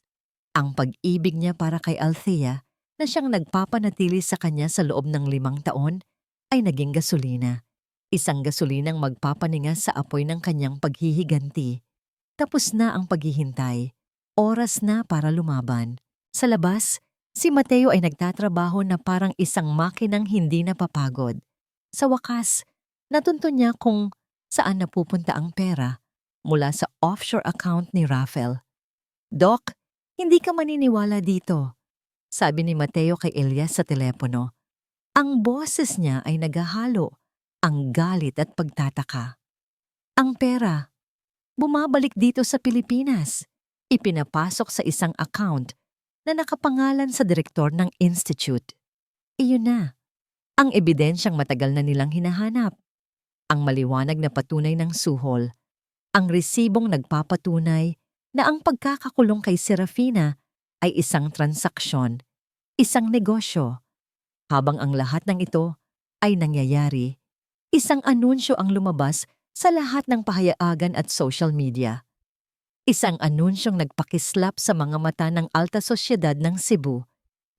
Ang pag-ibig niya para kay Althea na siyang nagpapanatili sa kanya sa loob ng 5 taon ay naging gasolina. Isang gasolinang magpapaninga sa apoy ng kanyang paghihiganti. Tapos na ang paghihintay. Oras na para lumaban. Sa labas, si Mateo ay nagtatrabaho na parang isang makinang hindi napapagod. Sa wakas, natuntun niya kung saan napupunta ang pera mula sa offshore account ni Rafael. "Doc, hindi ka maniniwala dito," sabi ni Mateo kay Elias sa telepono. Ang boses niya ay naghahalo ang galit at pagtataka. Ang pera, bumabalik dito sa Pilipinas. Ipinapasok sa isang account na nakapangalan sa direktor ng institute. Iyon na, ang ebidensyang matagal na nilang hinahanap. Ang maliwanag na patunay ng suhol. Ang resibong nagpapatunay na ang pagkakakulong kay Serafina ay isang transaksyon, isang negosyo. Habang ang lahat ng ito ay nangyayari, isang anunsyo ang lumabas sa lahat ng pahayagan at social media. Isang anunsyong nagpakislap sa mga mata ng alta sosyedad ng Cebu.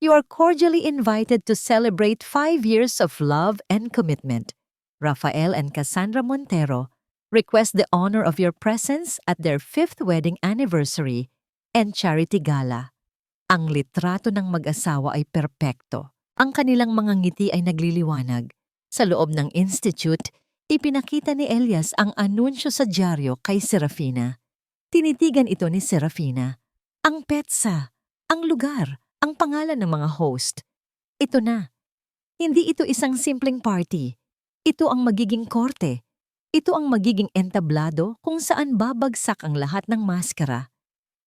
"You are cordially invited to celebrate 5 years of love and commitment. Rafael and Cassandra Montero request the honor of your presence at their 5th wedding anniversary and charity gala." Ang litrato ng mag-asawa ay perpekto. Ang kanilang mga ngiti ay nagliliwanag. Sa loob ng institute, ipinakita ni Elias ang anunsyo sa dyaryo kay Serafina. Tinitigan ito ni Serafina. Ang petsa, ang lugar, ang pangalan ng mga host. Ito na. Hindi ito isang simpleng party. Ito ang magiging korte. Ito ang magiging entablado kung saan babagsak ang lahat ng maskara.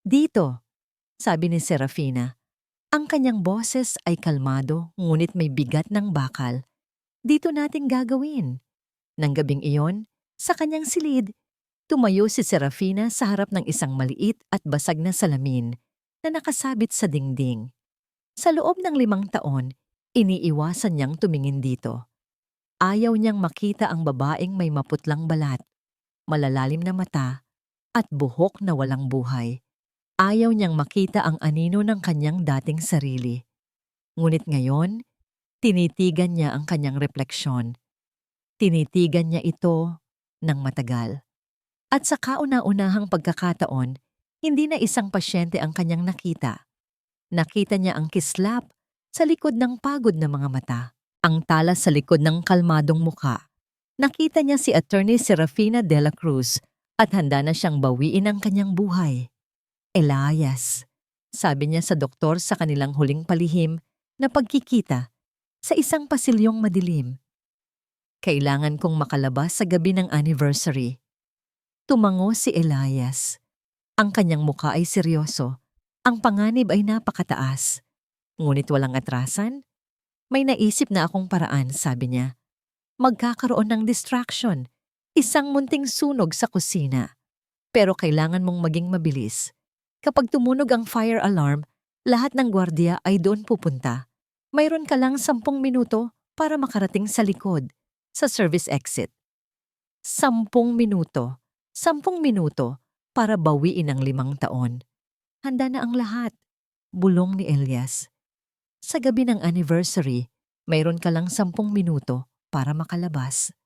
"Dito," sabi ni Serafina. Ang kanyang boses ay kalmado ngunit may bigat ng bakal. "Dito natin gagawin." Nang gabing iyon, sa kanyang silid, tumayo si Serafina sa harap ng isang maliit at basag na salamin na nakasabit sa dingding. Sa loob ng 5 taon, iniiwasan niyang tumingin dito. Ayaw niyang makita ang babaeng may maputlang balat, malalalim na mata, at buhok na walang buhay. Ayaw niyang makita ang anino ng kanyang dating sarili. Ngunit ngayon, tinitigan niya ang kanyang refleksyon. Tinitigan niya ito ng matagal. At sa kauna-unahang pagkakataon, hindi na isang pasyente ang kanyang nakita. Nakita niya ang kislap sa likod ng pagod na mga mata, ang talas sa likod ng kalmadong muka. Nakita niya si Attorney Serafina de la Cruz at handa na siyang bawiin ang kanyang buhay. "Elias," sabi niya sa doktor sa kanilang huling palihim na pagkikita sa isang pasilyong madilim. "Kailangan kong makalabas sa gabi ng anniversary." Tumango si Elias. Ang kanyang muka ay seryoso. Ang panganib ay napakataas. Ngunit walang atrasan. "May naisip na akong paraan," sabi niya. "Magkakaroon ng distraction. Isang munting sunog sa kusina. Pero kailangan mong maging mabilis. Kapag tumunog ang fire alarm, lahat ng gwardiya ay doon pupunta. Mayroon ka lang 10 minuto para makarating sa likod, sa service exit. 10 minuto. 10 minuto para bawiin ang 5 taon. Handa na ang lahat," bulong ni Elias. "Sa gabi ng anniversary, mayroon ka lang 10 minuto para makalabas."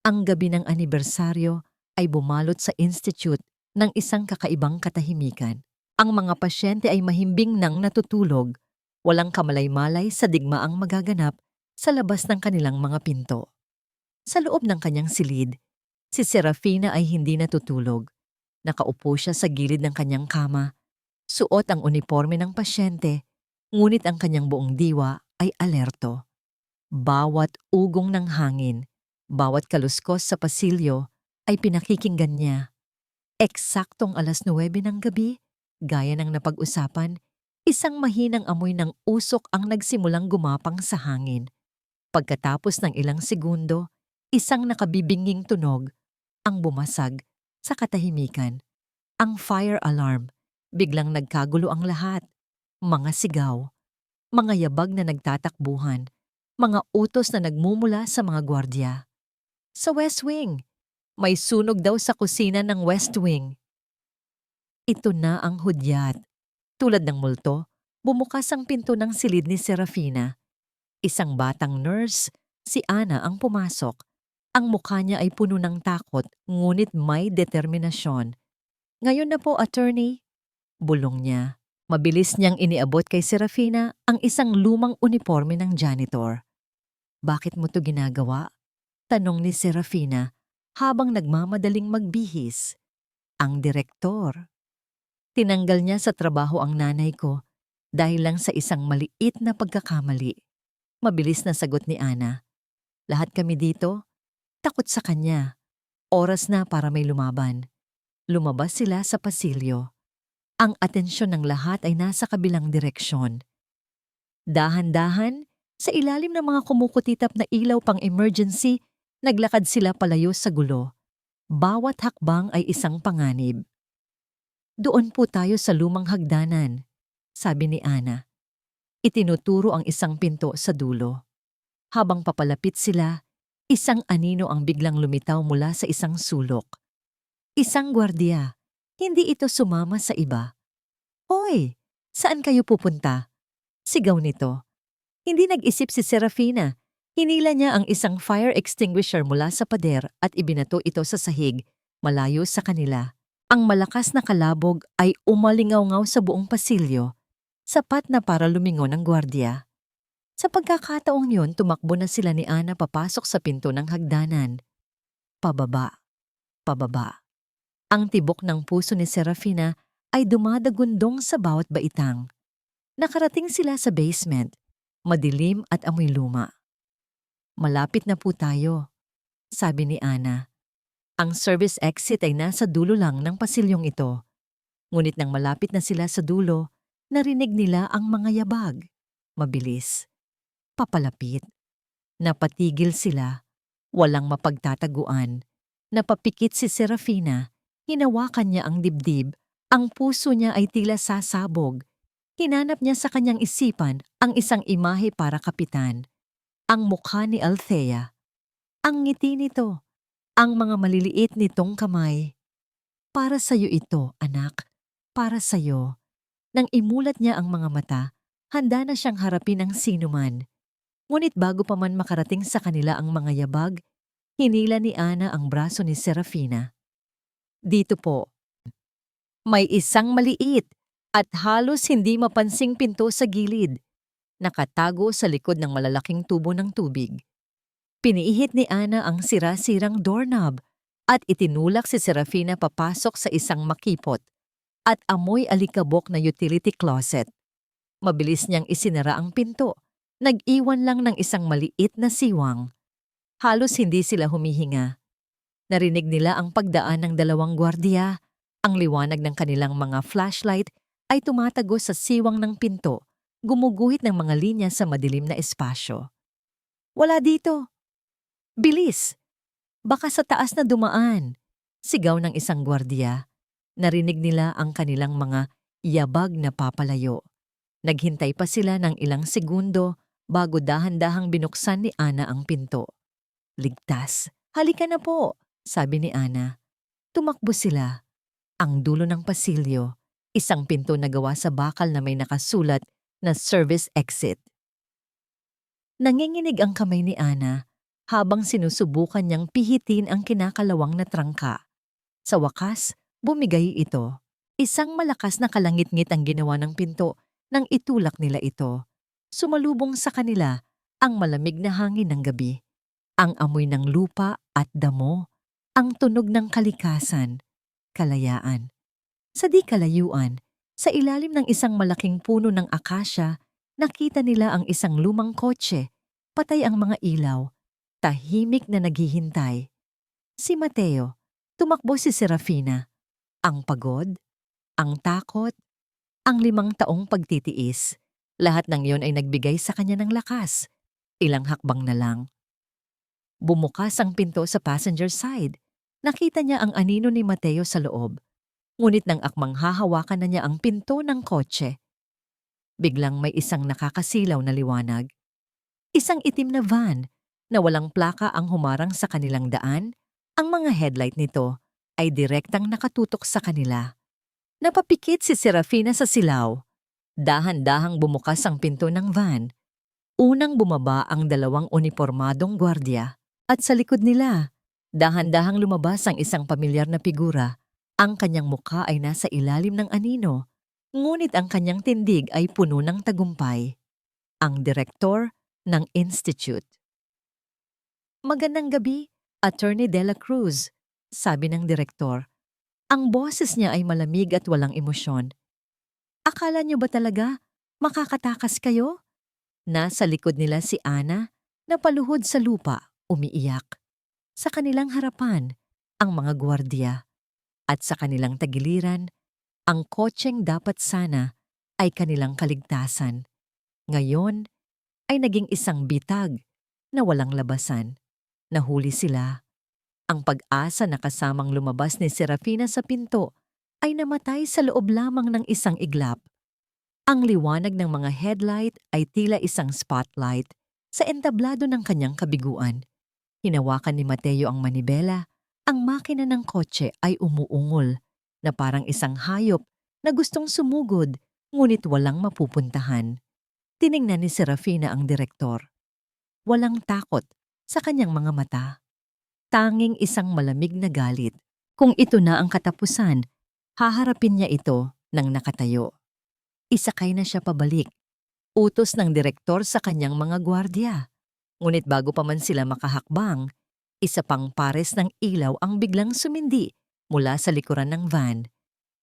Ang gabi ng anibersaryo ay bumalot sa institute ng isang kakaibang katahimikan. Ang mga pasyente ay mahimbing nang natutulog, walang kamalay-malay sa digmaang magaganap sa labas ng kanilang mga pinto. Sa loob ng kanyang silid, si Serafina ay hindi natutulog. Nakaupo siya sa gilid ng kanyang kama. Suot ang uniforme ng pasyente, ngunit ang kanyang buong diwa ay alerto. Bawat ugong ng hangin, bawat kaluskos sa pasilyo ay pinakikinggan niya. Eksaktong 9:00 ng gabi, gaya ng napag-usapan, isang mahinang amoy ng usok ang nagsimulang gumapang sa hangin. Pagkatapos ng ilang segundo, isang nakabibinging tunog ang bumasag sa katahimikan. Ang fire alarm. Biglang nagkagulo ang lahat. Mga sigaw, mga yabag na nagtatakbuhan, mga utos na nagmumula sa mga gwardya. Sa West Wing, may sunog daw sa kusina ng West Wing. Ito na ang hudyat. Tulad ng multo, bumukas ang pinto ng silid ni Serafina. Isang batang nurse, si Ana, ang pumasok. Ang mukha niya ay puno ng takot, ngunit may determinasyon. "Ngayon na po, attorney." Bulong niya. Mabilis niyang iniabot kay Serafina ang isang lumang uniforme ng janitor. Bakit mo to ginagawa? Tanong ni Serafina habang nagmamadaling magbihis. Ang direktor. Tinanggal niya sa trabaho ang nanay ko dahil lang sa isang maliit na pagkakamali. Mabilis na sagot ni Ana. Lahat kami dito, takot sa kanya. Oras na para may lumaban. Lumabas sila sa pasilyo. Ang atensyon ng lahat ay nasa kabilang direksyon. Dahan-dahan, sa ilalim ng mga kumukutitap na ilaw pang emergency, naglakad sila palayo sa gulo. Bawat hakbang ay isang panganib. Doon po tayo sa lumang hagdanan, sabi ni Ana. Itinuturo ang isang pinto sa dulo. Habang papalapit sila, isang anino ang biglang lumitaw mula sa isang sulok. Isang gwardiya. Hindi ito sumama sa iba. Hoy, saan kayo pupunta? Sigaw nito. Hindi nag-isip si Serafina. Hinila niya ang isang fire extinguisher mula sa pader at ibinato ito sa sahig, malayo sa kanila. Ang malakas na kalabog ay umalingaw-ngaw sa buong pasilyo, sapat na para lumingon ang gwardiya. Sa pagkakataong yun, tumakbo na sila ni Ana papasok sa pinto ng hagdanan. Pababa, pababa. Ang tibok ng puso ni Serafina ay dumadagundong sa bawat baitang. Nakarating sila sa basement, madilim at amoy luma. Malapit na po tayo, sabi ni Ana. Ang service exit ay nasa dulo lang ng pasilyong ito. Ngunit nang malapit na sila sa dulo, narinig nila ang mga yabag. Mabilis. Papalapit. Napatigil sila. Walang mapagtataguan. Napapikit si Serafina. Hinawakan niya ang dibdib. Ang puso niya ay tila sasabog. Hinanap niya sa kanyang isipan ang isang imahe para kapitan. Ang mukha ni Althea. Ang ngiti nito. Ang mga maliliit nitong kamay. Para sa'yo ito, anak. Para sa'yo. Nang imulat niya ang mga mata, handa na siyang harapin ang sinuman. Ngunit bago pa man makarating sa kanila ang mga yabag, hinila ni Ana ang braso ni Serafina. Dito po. May isang maliit at halos hindi mapansing pinto sa gilid, nakatago sa likod ng malalaking tubo ng tubig. Piniihit ni Ana ang sira-sirang doorknob at itinulak si Serafina papasok sa isang makipot at amoy alikabok na utility closet. Mabilis niyang isinara ang pinto, nag-iwan lang ng isang maliit na siwang. Halos hindi sila humihinga. Narinig nila ang pagdaan ng dalawang gwardiya. Ang liwanag ng kanilang mga flashlight ay tumatago sa siwang ng pinto, gumuguhit ng mga linya sa madilim na espasyo. Wala dito. Bilis! Baka sa taas na dumaan. Sigaw ng isang gwardiya. Narinig nila ang kanilang mga yabag na papalayo. Naghintay pa sila ng ilang segundo bago dahan-dahang binuksan ni Ana ang pinto. Ligtas. Halika na po, sabi ni Ana. Tumakbo sila. Ang dulo ng pasilyo, isang pinto na gawa sa bakal na may nakasulat na service exit. Nanginginig ang kamay ni Ana habang sinusubukan niyang pihitin ang kinakalawang na trangka. Sa wakas, bumigay ito. Isang malakas na kalangit-ngit ang ginawa ng pinto nang itulak nila ito. Sumalubong sa kanila ang malamig na hangin ng gabi, ang amoy ng lupa at damo, ang tunog ng kalikasan, kalayaan. Sa di kalayuan, sa ilalim ng isang malaking puno ng akasya, nakita nila ang isang lumang kotse, patay ang mga ilaw, tahimik na naghihintay. Si Mateo, tumakbo si Serafina. Ang pagod, ang takot, ang 5 taong pagtitiis. Lahat ng iyon ay nagbigay sa kanya ng lakas. Ilang hakbang na lang. Bumukas ang pinto sa passenger side. Nakita niya ang anino ni Mateo sa loob. Ngunit nang akmang hahawakan na niya ang pinto ng kotse, biglang may isang nakakasilaw na liwanag. Isang itim na van na walang plaka ang humarang sa kanilang daan. Ang mga headlight nito ay direktang nakatutok sa kanila. Napapikit si Serafina sa silaw. Dahan-dahang bumukas ang pinto ng van. Unang bumaba ang 2 unipormadong gwardiya at sa likod nila, dahan-dahang lumabas ang isang pamilyar na figura. Ang kanyang mukha ay nasa ilalim ng anino Ngunit ang kanyang tindig ay puno ng tagumpay. Ang direktor ng institute. "Magandang gabi, Attorney De La Cruz," sabi ng direktor. Ang boses niya ay malamig at walang emosyon. "Akala niyo ba talaga makakatakas kayo?" Nasa likod nila si Ana na paluhod sa lupa, umiiyak. Sa kanilang harapan, ang mga gwardiya. At sa kanilang tagiliran, ang kotseng dapat sana ay kanilang kaligtasan. Ngayon ay naging isang bitag na walang labasan. Nahuli sila. Ang pag-asa na kasamang lumabas ni Serafina sa pinto ay namatay sa loob lamang ng isang iglap. Ang liwanag ng mga headlight ay tila isang spotlight sa entablado ng kanyang kabiguan. Hinawakan ni Mateo ang manibela. Ang makina ng kotse ay umuungol na parang isang hayop na gustong sumugod ngunit walang mapupuntahan. Tiningnan ni Serafina ang direktor. Walang takot sa kanyang mga mata. Tanging isang malamig na galit. Kung ito na ang katapusan, haharapin niya ito ng nakatayo. Isakay na siya pabalik. Utos ng direktor sa kanyang mga gwardiya. Ngunit bago pa man sila makahakbang, isa pang pares ng ilaw ang biglang sumindi mula sa likuran ng van.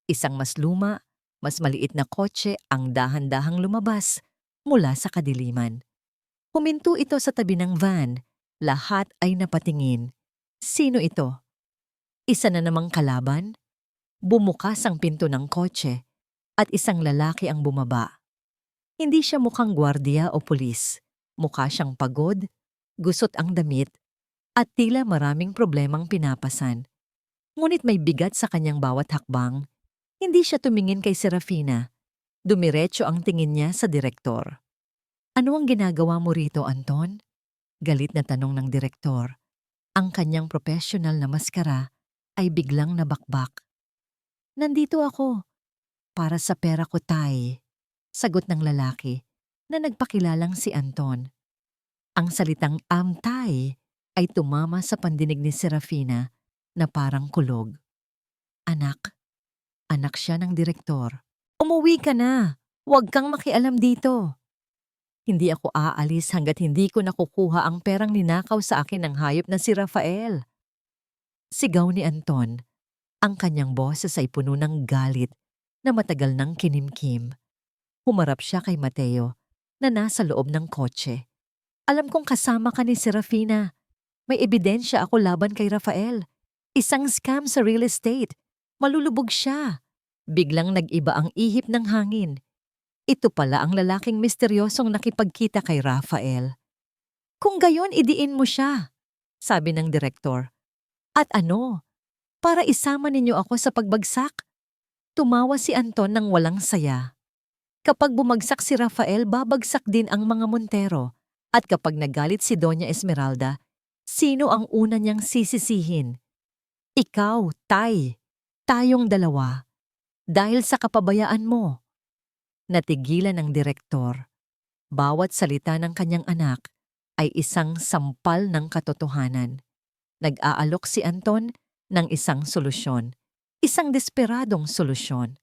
Isang mas luma, mas maliit na kotse ang dahan-dahang lumabas mula sa kadiliman. Huminto ito sa tabi ng van. Lahat ay napatingin. Sino ito? Isa na namang kalaban? Bumukas ang pinto ng kotse at isang lalaki ang bumaba. Hindi siya mukhang gwardiya o pulis. Mukha siyang pagod, gusot ang damit, at tila maraming problemang pinapasan. Ngunit may bigat sa kanyang bawat hakbang. Hindi siya tumingin kay Serafina. Dumiretso ang tingin niya sa direktor. "Ano ang ginagawa mo rito, Anton?" Galit na tanong ng direktor. Ang kanyang professional na maskara ay biglang nabakbak. "Nandito ako. Para sa pera ko, tay," sagot ng lalaki na nagpakilalang si Anton. Ang salitang tay ay tumama sa pandinig ni Serafina na parang kulog. Anak. Anak siya ng direktor. "Umuwi ka na. Huwag kang makialam dito." "Hindi ako aalis hanggat hindi ko nakukuha ang perang ninakaw sa akin ng hayop na si Rafael." Sigaw ni Anton. Ang kanyang boses ay puno ng galit na matagal nang kinimkim. Humarap siya kay Mateo na nasa loob ng kotse. "Alam kong kasama ka ni Serafina. May ebidensya ako laban kay Rafael. Isang scam sa real estate. Malulubog siya." Biglang nag-iba ang ihip ng hangin. Ito pala ang lalaking misteryosong nakipagkita kay Rafael. "Kung gayon, idiin mo siya," sabi ng direktor. "At ano? Para isama ninyo ako sa pagbagsak?" Tumawa si Anton ng walang saya. Kapag bumagsak si Rafael, babagsak din ang mga Montero. At kapag nagalit si Doña Esmeralda, sino ang una niyang sisisihin? "Ikaw, tay. Tayong dalawa. Dahil sa kapabayaan mo." Natigilan ng direktor. Bawat salita ng kanyang anak ay isang sampal ng katotohanan. Nag-aalok si Anton ng isang solusyon. Isang desperadong solusyon.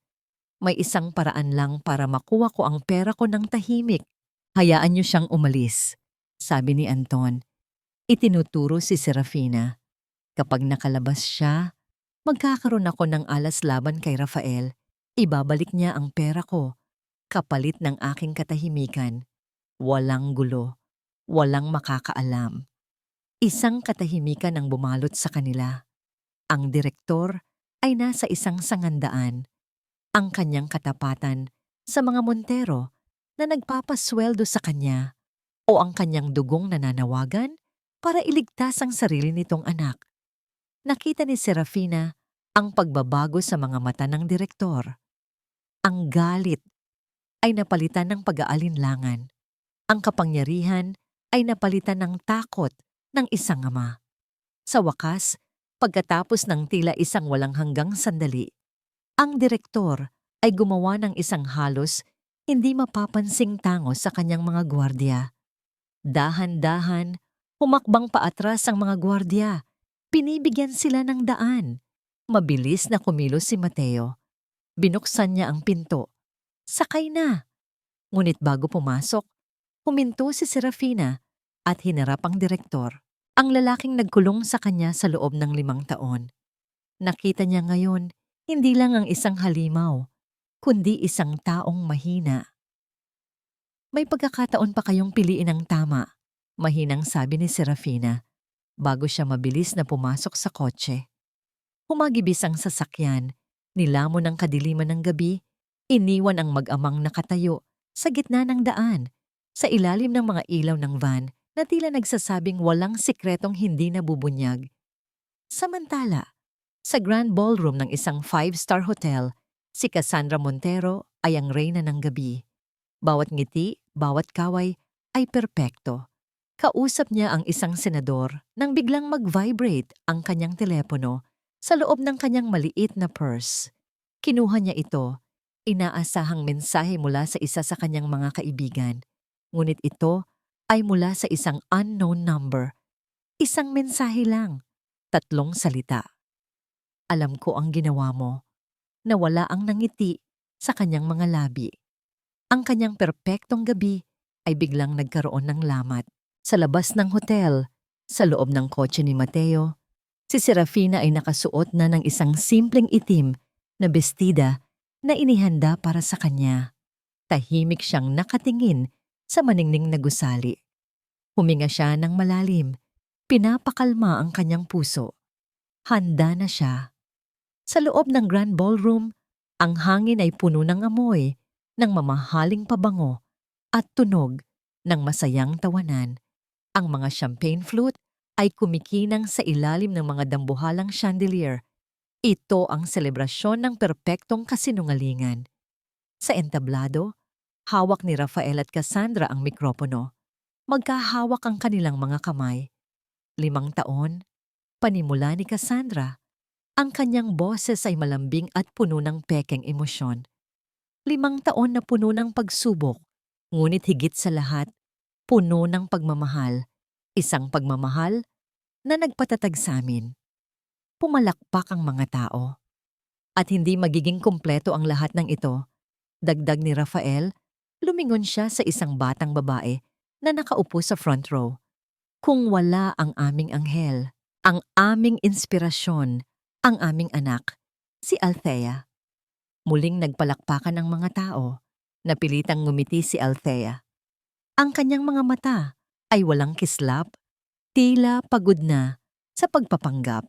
"May isang paraan lang para makuha ko ang pera ko ng tahimik. Hayaan niyo siyang umalis," sabi ni Anton. Itinuturo si Serafina. "Kapag nakalabas siya, magkakaroon ako ng alas laban kay Rafael. Ibabalik niya ang pera ko, kapalit ng aking katahimikan. Walang gulo, walang makakaalam." Isang katahimikan ang bumalot sa kanila. Ang direktor ay nasa isang sangandaan. Ang kanyang katapatan sa mga Montero na nagpapasweldo sa kanya o ang kanyang dugong nananawagan para iligtas ang sarili nitong anak. Nakita ni Serafina ang pagbabago sa mga mata ng direktor. Ang galit ay napalitan ng pag-aalinlangan. Ang kapangyarihan ay napalitan ng takot ng isang ama. Sa wakas, pagkatapos ng tila isang walang hanggang sandali, ang direktor ay gumawa ng isang halos hindi mapapansing tango sa kanyang mga gwardiya. Dahan-dahan, humakbang paatras ang mga gwardiya. Pinibigyan sila ng daan. Mabilis na kumilos si Mateo. Binuksan niya ang pinto sakay na. Ngunit bago pumasok, huminto si Serafina at hinarap ang direktor, ang lalaking nagkulong sa kanya sa loob ng 5 taon. Nakita niya ngayon, hindi lang ang isang halimaw, kundi isang taong mahina. May pagkakataon pa kayong piliin ang tama, mahinang sabi ni Serafina, bago siya mabilis na pumasok sa kotse. Humagibis ang sasakyan, nilamon ang kadiliman ng gabi, iniwan ang mag-amang nakatayo sa gitna ng daan, sa ilalim ng mga ilaw ng van na tila nagsasabing walang sikretong hindi nabubunyag. Samantala, sa grand ballroom ng isang 5-star hotel, si Cassandra Montero ay ang reyna ng gabi. Bawat ngiti, bawat kaway ay perpekto. Kausap niya ang isang senador nang biglang mag-vibrate ang kanyang telepono sa loob ng kanyang maliit na purse. Kinuha niya ito, inaasahang mensahe mula sa isa sa kanyang mga kaibigan. Ngunit ito ay mula sa isang unknown number. Isang mensahe lang, 3 salita. Alam ko ang ginawa mo. Nawala ang nangiti sa kanyang mga labi. Ang kanyang perpektong gabi ay biglang nagkaroon ng lamat. Sa labas ng hotel, sa loob ng kotse ni Mateo, si Serafina ay nakasuot na ng isang simpleng itim na bestida na inihanda para sa kanya. Tahimik siyang nakatingin sa maningning na gusali. Huminga siya ng malalim, pinapakalma ang kanyang puso. Handa na siya. Sa loob ng grand ballroom, ang hangin ay puno ng amoy, ng mamahaling pabango at tunog ng masayang tawanan. Ang mga champagne flute ay kumikinang sa ilalim ng mga dambuhalang chandelier. Ito ang selebrasyon ng perpektong kasinungalingan. Sa entablado, hawak ni Rafael at Cassandra ang mikropono. Magkahawak ang kanilang mga kamay. 5 taon, panimula ni Cassandra. Ang kanyang boses ay malambing at puno ng pekeng emosyon. 5 taon na puno ng pagsubok, ngunit higit sa lahat, puno ng pagmamahal. Isang pagmamahal na nagpatatag sa amin. Pumalakpak ang mga tao. At hindi magiging kumpleto ang lahat ng ito. Dagdag ni Rafael, lumingon siya sa isang batang babae na nakaupo sa front row. Kung wala ang aming anghel, ang aming inspirasyon, ang aming anak, si Althea. Muling nagpalakpakan ang mga tao. Napilitang ngumiti si Althea. Ang kanyang mga mata ay walang kislap, tila pagod na sa pagpapanggap.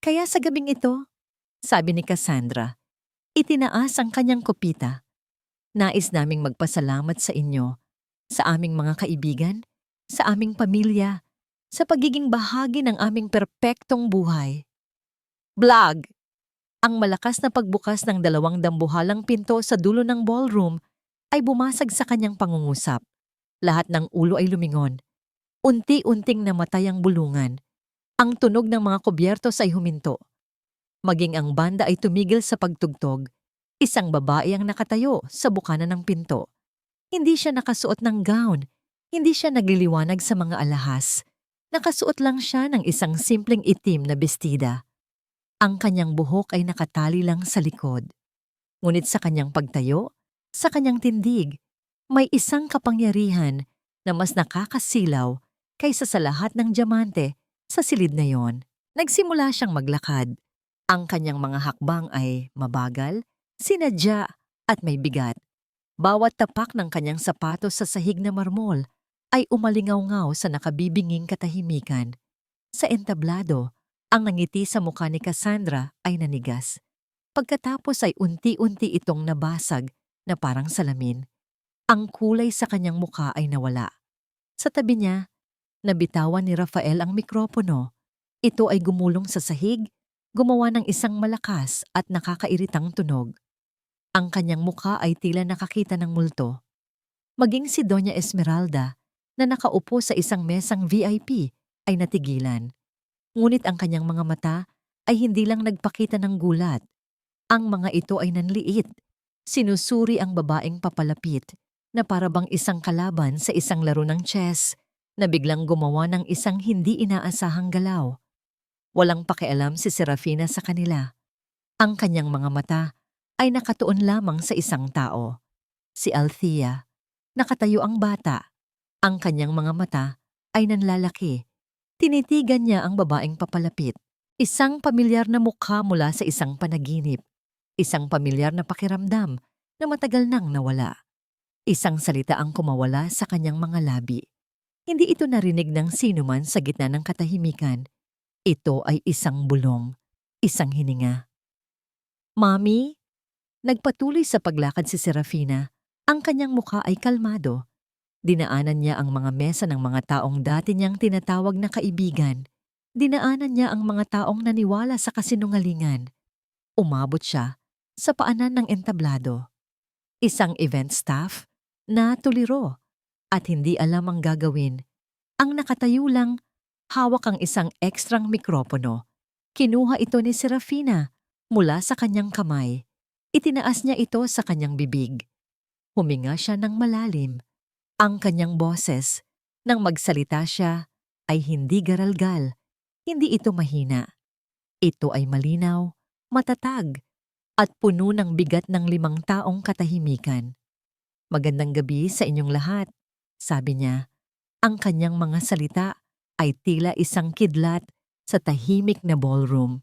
Kaya sa gabing ito, sabi ni Cassandra, itinaas ang kanyang kopita. Nais naming magpasalamat sa inyo, sa aming mga kaibigan, sa aming pamilya, sa pagiging bahagi ng aming perpektong buhay. Blag! Ang malakas na pagbukas ng 2 dambuhalang pinto sa dulo ng ballroom ay bumasag sa kanyang pangungusap. Lahat ng ulo ay lumingon. Unti-unting namatay ang bulungan. Ang tunog ng mga kubyertos ay huminto. Maging ang banda ay tumigil sa pagtugtog. Isang babae ang nakatayo sa bukana ng pinto. Hindi siya nakasuot ng gown. Hindi siya nagliliwanag sa mga alahas. Nakasuot lang siya ng isang simpleng itim na bestida. Ang kanyang buhok ay nakatali lang sa likod. Ngunit sa kanyang pagtayo, sa kanyang tindig, may isang kapangyarihan na mas nakakasilaw kaysa sa lahat ng diamante sa silid na yon. Nagsimula siyang maglakad. Ang kanyang mga hakbang ay mabagal, sinadya at may bigat. Bawat tapak ng kanyang sapatos sa sahig na marmol ay umalingaw-ngaw sa nakabibinging katahimikan. Sa entablado, ang nangiti sa mukha ni Cassandra ay nanigas. Pagkatapos ay unti-unti itong nabasag na parang salamin. Ang kulay sa kanyang mukha ay nawala. Sa tabi niya, nabitawan ni Rafael ang mikropono. Ito ay gumulong sa sahig, gumawa ng isang malakas at nakakairitang tunog. Ang kanyang mukha ay tila nakakita ng multo. Maging si Doña Esmeralda, na nakaupo sa isang mesang VIP, ay natigilan. Ngunit ang kanyang mga mata ay hindi lang nagpakita ng gulat. Ang mga ito ay nanliit. Sinusuri ang babaeng papalapit na para bang isang kalaban sa isang laro ng chess na biglang gumawa ng isang hindi inaasahang galaw. Walang pakialam si Serafina sa kanila. Ang kanyang mga mata ay nakatuon lamang sa isang tao. Si Althea. Nakatayo ang bata. Ang kanyang mga mata ay nanlalaki. Tinitigan niya ang babaeng papalapit. Isang pamilyar na mukha mula sa isang panaginip. Isang pamilyar na pakiramdam na matagal nang nawala. Isang salita ang kumawala sa kanyang mga labi. Hindi ito narinig ng sinuman sa gitna ng katahimikan. Ito ay isang bulong, isang hininga. Mami? Nagpatuloy sa paglakad si Serafina. Ang kanyang mukha ay kalmado. Dinaanan niya ang mga mesa ng mga taong dati niyang tinatawag na kaibigan. Dinaanan niya ang mga taong naniwala sa kasinungalingan. Umabot siya sa paanan ng entablado. Isang event staff na tuliro at hindi alam ang gagawin. Ang nakatayo lang, hawak ang isang ekstrang mikropono. Kinuha ito ni Serafina mula sa kanyang kamay. Itinaas niya ito sa kanyang bibig. Huminga siya ng malalim. Ang kanyang boses, nang magsalita siya, ay hindi garalgal. Hindi ito mahina. Ito ay malinaw, matatag, at puno ng bigat ng 5 taong katahimikan. Magandang gabi sa inyong lahat, sabi niya. Ang kanyang mga salita ay tila isang kidlat sa tahimik na ballroom.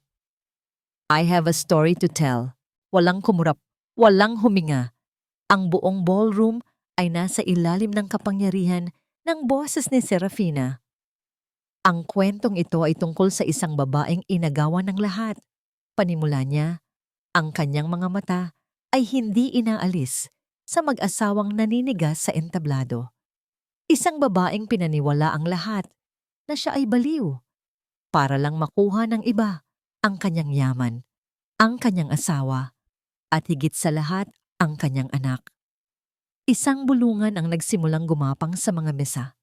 I have a story to tell. Walang kumurap, walang huminga. Ang buong ballroom ay nasa ilalim ng kapangyarihan ng boses ni Serafina. Ang kwentong ito ay tungkol sa isang babaeng inagawan ng lahat. Panimula niya, ang kanyang mga mata ay hindi inaalis sa mag-asawang naninigas sa entablado. Isang babaeng pinaniwala ang lahat na siya ay baliw para lang makuha ng iba ang kanyang yaman, ang kanyang asawa, at higit sa lahat ang kanyang anak. Isang bulungan ang nagsimulang gumapang sa mga mesa.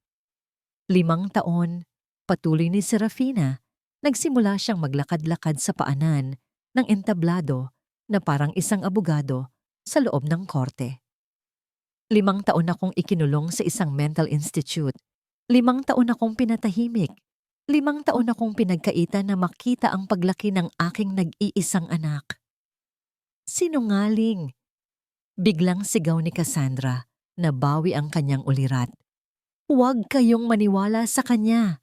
5 taon, patuloy ni Serafina, nagsimula siyang maglakad-lakad sa paanan ng entablado na parang isang abogado sa loob ng korte. 5 taon akong ikinulong sa isang mental institute. 5 taon akong pinatahimik. 5 taon akong pinagkaitan na makita ang paglaki ng aking nag-iisang anak. Sinungaling! Biglang sigaw ni Cassandra, nabawi ang kanyang ulirat. Huwag kayong maniwala sa kanya.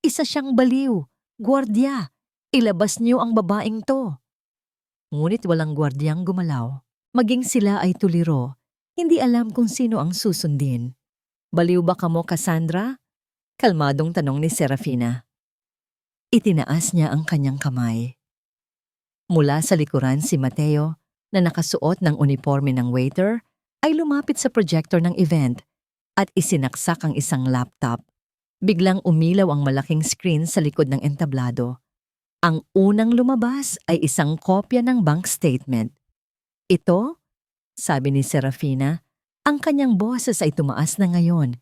Isa siyang baliw, gwardiya. Ilabas niyo ang babaeng to. Ngunit walang gwardiyang gumalaw. Maging sila ay tuliro. Hindi alam kung sino ang susundin. Baliw ba kamo, Cassandra? Kalmadong tanong ni Serafina. Itinaas niya ang kanyang kamay. Mula sa likuran si Mateo, na nakasuot ng uniforme ng waiter, ay lumapit sa projector ng event at isinaksak ang isang laptop. Biglang umilaw ang malaking screen sa likod ng entablado. Ang unang lumabas ay isang kopya ng bank statement. Ito, sabi ni Serafina, ang kanyang boses ay tumaas na ngayon,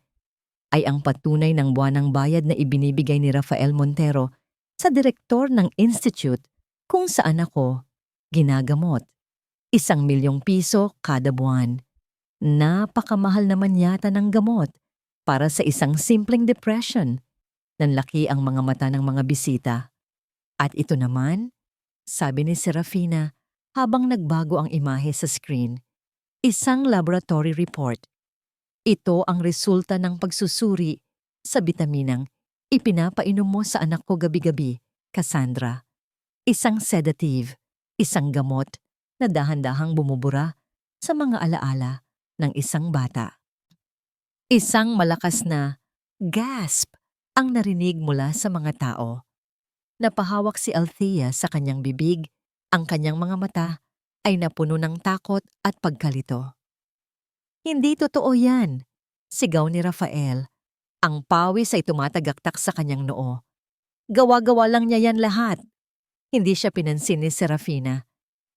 ay ang patunay ng buwanang bayad na ibinibigay ni Rafael Montero sa direktor ng institute kung saan ako ginagamot. 1,000,000 piso kada buwan. Napakamahal naman yata ng gamot para sa isang simpleng depression. Nanlaki ang mga mata ng mga bisita. At ito naman, sabi ni Serafina habang nagbago ang imahe sa screen, isang laboratory report. Ito ang resulta ng pagsusuri sa bitaminang ipinapainom mo sa anak ko gabi-gabi, Cassandra. Isang sedative, isang gamot na dahan-dahang bumubura sa mga alaala ng isang bata. Isang malakas na gasp ang narinig mula sa mga tao. Napahawak si Althea sa kanyang bibig, ang kanyang mga mata ay napuno ng takot at pagkalito. Hindi totoo yan, sigaw ni Rafael. Ang pawis ay tumatagaktak sa kanyang noo. Gawa-gawa lang niya yan lahat. Hindi siya pinansin ni Serafina.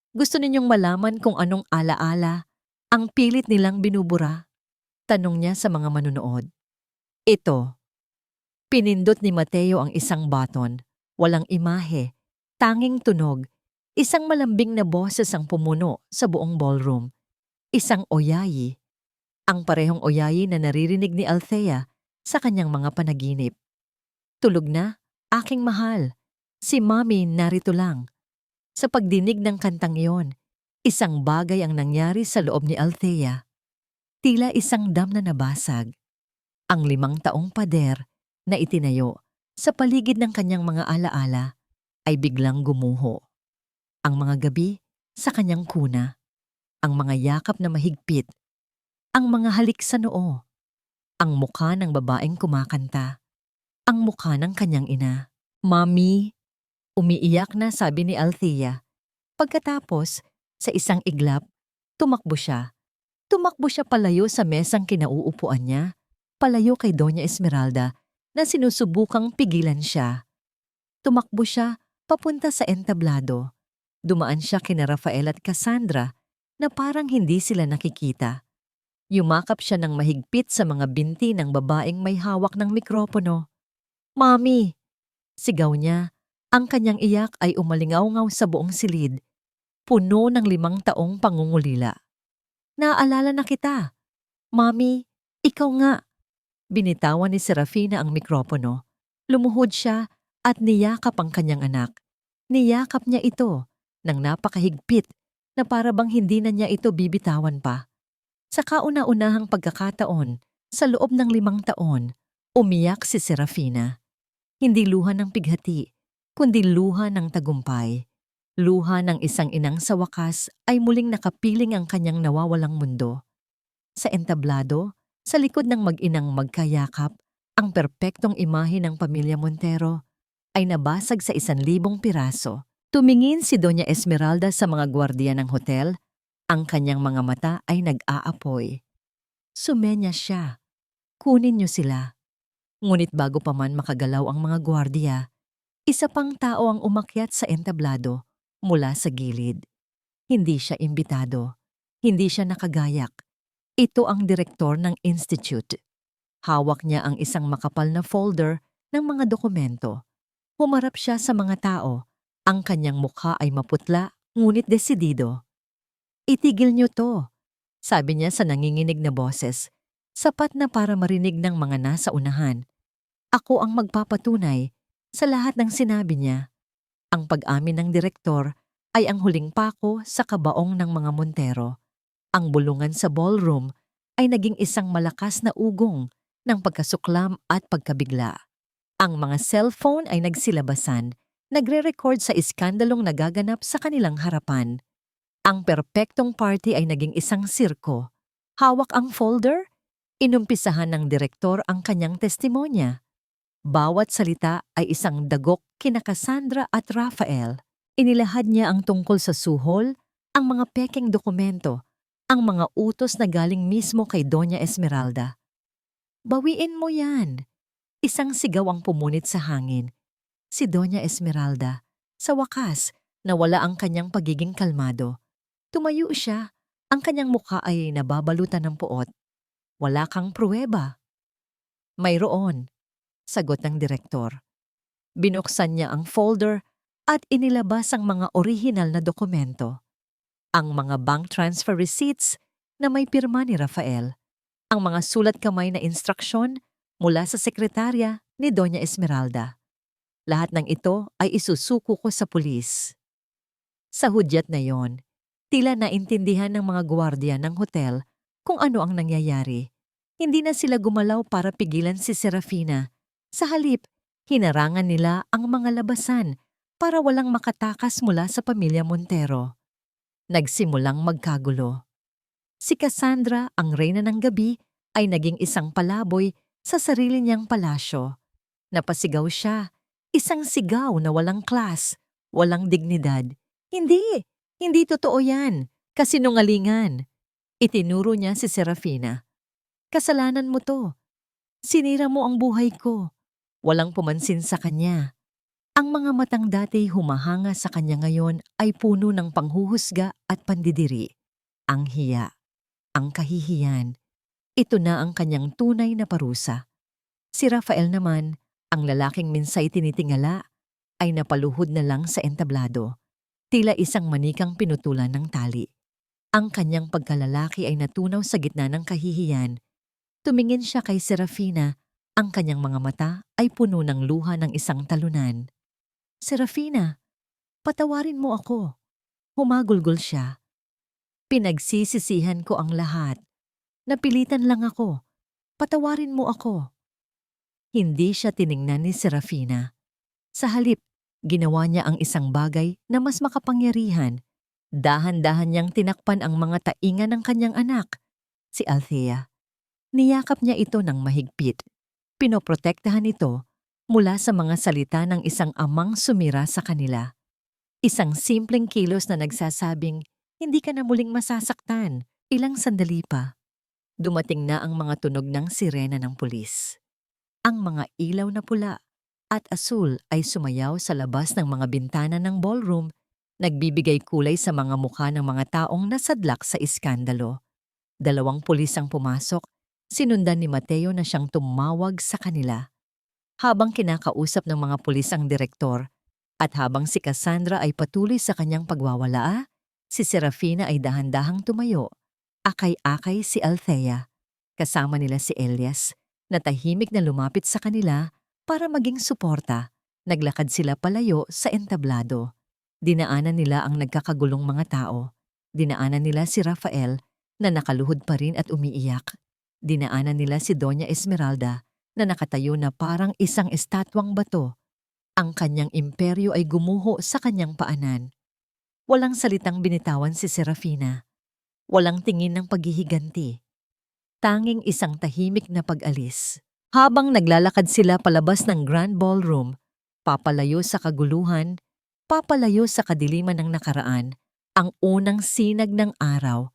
Gusto ninyong malaman kung anong alaala ang pilit nilang binubura? Tanong niya sa mga manunood. Ito. Pinindot ni Mateo ang isang button. Walang imahe, tanging tunog. Isang malambing na boses ang pumuno sa buong ballroom. Isang oyayi. Ang parehong oyayi na naririnig ni Althea sa kanyang mga panaginip. Tulog na, aking mahal. Si Mami narito lang. Sa pagdinig ng kantang iyon, Isang bagay ang nangyari sa loob ni Althea. Tila isang dam na nabasag. Ang 5 taong pader na itinayo sa paligid ng kanyang mga alaala ay biglang gumuho. Ang mga gabi sa kanyang kuna, ang mga yakap na mahigpit, ang mga halik sa noo, ang mukha ng babaeng kumakanta, ang mukha ng kanyang ina. "Mommy," umiiyak na sabi ni Althea. Pagkatapos, sa isang iglap, tumakbo siya. Tumakbo siya palayo sa mesang kinauupuan niya, palayo kay Doña Esmeralda na sinusubukang pigilan siya. Tumakbo siya papunta sa entablado. Dumaan siya kina Rafael at Cassandra na parang hindi sila nakikita. Yumakap siya ng mahigpit sa mga binti ng babaeng may hawak ng mikropono. "Mommy!" Sigaw niya. Ang kanyang iyak ay umalingaw-ngaw sa buong silid, puno ng 5 taong pangungulila. "Naaalala na kita. Mommy, ikaw nga." Binitawan ni Serafina ang mikropono. Lumuhod siya at niyakap ang kanyang anak. Niyakap niya ito ng napakahigpit na para bang hindi na niya ito bibitawan pa. Sa kauna-unahang pagkakataon, sa loob ng 5 taon, umiyak si Serafina. Hindi luha ng pighati, kundi luha ng tagumpay. Luha ng isang inang sa wakas ay muling nakapiling ang kanyang nawawalang mundo. Sa entablado, sa likod ng mag-inang magkayakap, ang perpektong imahe ng pamilya Montero ay nabasag sa 1,000 piraso. Tumingin si Doña Esmeralda sa mga gwardiya ng hotel, ang kanyang mga mata ay nag-aapoy. Sumenya siya. "Kunin niyo sila." Ngunit bago pa man makagalaw ang mga gwardiya, isa pang tao ang umakyat sa entablado mula sa gilid. Hindi siya imbitado. Hindi siya nakagayak. Ito ang direktor ng institute. Hawak niya ang isang makapal na folder ng mga dokumento. Humarap siya sa mga tao. Ang kanyang mukha ay maputla, ngunit desidido. "Itigil niyo to," sabi niya sa nanginginig na boses, sapat na para marinig ng mga nasa unahan. Ako ang magpapatunay sa lahat ng sinabi niya. Ang pag-amin ng direktor ay ang huling pako sa kabaong ng mga Montero. Ang bulungan sa ballroom ay naging isang malakas na ugong ng pagkasuklam at pagkabigla. Ang mga cellphone ay nagsilabasan, nagre-record sa iskandalong nagaganap sa kanilang harapan. Ang perpektong party ay naging isang sirko. Hawak ang folder, inumpisahan ng direktor ang kanyang testimonya. Bawat salita ay isang dagok kina Cassandra at Rafael. Inilahad niya ang tungkol sa suhol, ang mga pekeng dokumento, ang mga utos na galing mismo kay Doña Esmeralda. "Bawiin mo yan!" Isang sigaw ang pumunit sa hangin. Si Doña Esmeralda, sa wakas, nawala ang kanyang pagiging kalmado. Tumayo siya, ang kanyang mukha ay nababalutan ng puot. "Wala kang pruweba." "Mayroon," sagot ng direktor. Binuksan niya ang folder at inilabas ang mga orihinal na dokumento. Ang mga bank transfer receipts na may pirma ni Rafael. Ang mga sulat kamay na instruksyon mula sa sekretarya ni Doña Esmeralda. Lahat ng ito ay isusuko ko sa pulis. Sa hudyat na yon, tila naintindihan ng mga gwardiya ng hotel kung ano ang nangyayari. Hindi na sila gumalaw para pigilan si Serafina. Sa halip, hinarangan nila ang mga labasan para walang makatakas mula sa pamilya Montero. Nagsimulang magkagulo. Si Cassandra, ang reyna ng gabi, ay naging isang palaboy sa sarili niyang palasyo. Napasigaw siya, isang sigaw na walang klas, walang dignidad. "Hindi! Hindi totoo yan! Kasinungalingan!" Itinuro niya si Serafina. "Kasalanan mo to. Sinira mo ang buhay ko." Walang pumansin sa kanya. Ang mga matang dati humahanga sa kanya ngayon ay puno ng panghuhusga at pandidiri. Ang hiya, ang kahihiyan. Ito na ang kanyang tunay na parusa. Si Rafael naman, ang lalaking minsay tinitingala, ay napaluhod na lang sa entablado. Tila isang manikang pinutulan ng tali. Ang kanyang pagkalalaki ay natunaw sa gitna ng kahihiyan. Tumingin siya kay Serafina. Ang kanyang mga mata ay puno ng luha ng isang talunan. "Serafina, patawarin mo ako." Humagulgol siya. Pinagsisisihan ko ang lahat. Napilitan lang ako. Patawarin mo ako. Hindi siya tiningnan ni Serafina. Sa halip, ginawa niya ang isang bagay na mas makapangyarihan. Dahan-dahan niyang tinakpan ang mga tainga ng kanyang anak, si Althea. Niyakap niya ito ng mahigpit. Pinoprotektahan ito mula sa mga salita ng isang amang sumira sa kanila. Isang simpleng kilos na nagsasabing, hindi ka na muling masasaktan. Ilang sandali pa. Dumating na ang mga tunog ng sirena ng pulis. Ang mga ilaw na pula at asul ay sumayaw sa labas ng mga bintana ng ballroom, nagbibigay kulay sa mga mukha ng mga taong nasadlak sa iskandalo. 2 pulis ang pumasok, sinundan ni Mateo na siyang tumawag sa kanila. Habang kinakausap ng mga pulis ang direktor, at habang si Cassandra ay patuloy sa kanyang pagwawala, si Serafina ay dahan-dahang tumayo. Akay-akay si Althea. Kasama nila si Elias, na tahimik na lumapit sa kanila para maging suporta. Naglakad sila palayo sa entablado. Dinaanan nila ang nagkakagulong mga tao. Dinaanan nila si Rafael, na nakaluhod pa rin at umiiyak. Dinaanan nila si Doña Esmeralda, na nakatayo na parang isang estatwang bato. Ang kanyang imperyo ay gumuho sa kanyang paanan. Walang salitang binitawan si Serafina. Walang tingin ng paghihiganti. Tanging isang tahimik na pag-alis. Habang naglalakad sila palabas ng Grand Ballroom, papalayo sa kaguluhan, papalayo sa kadiliman ng nakaraan, ang unang sinag ng araw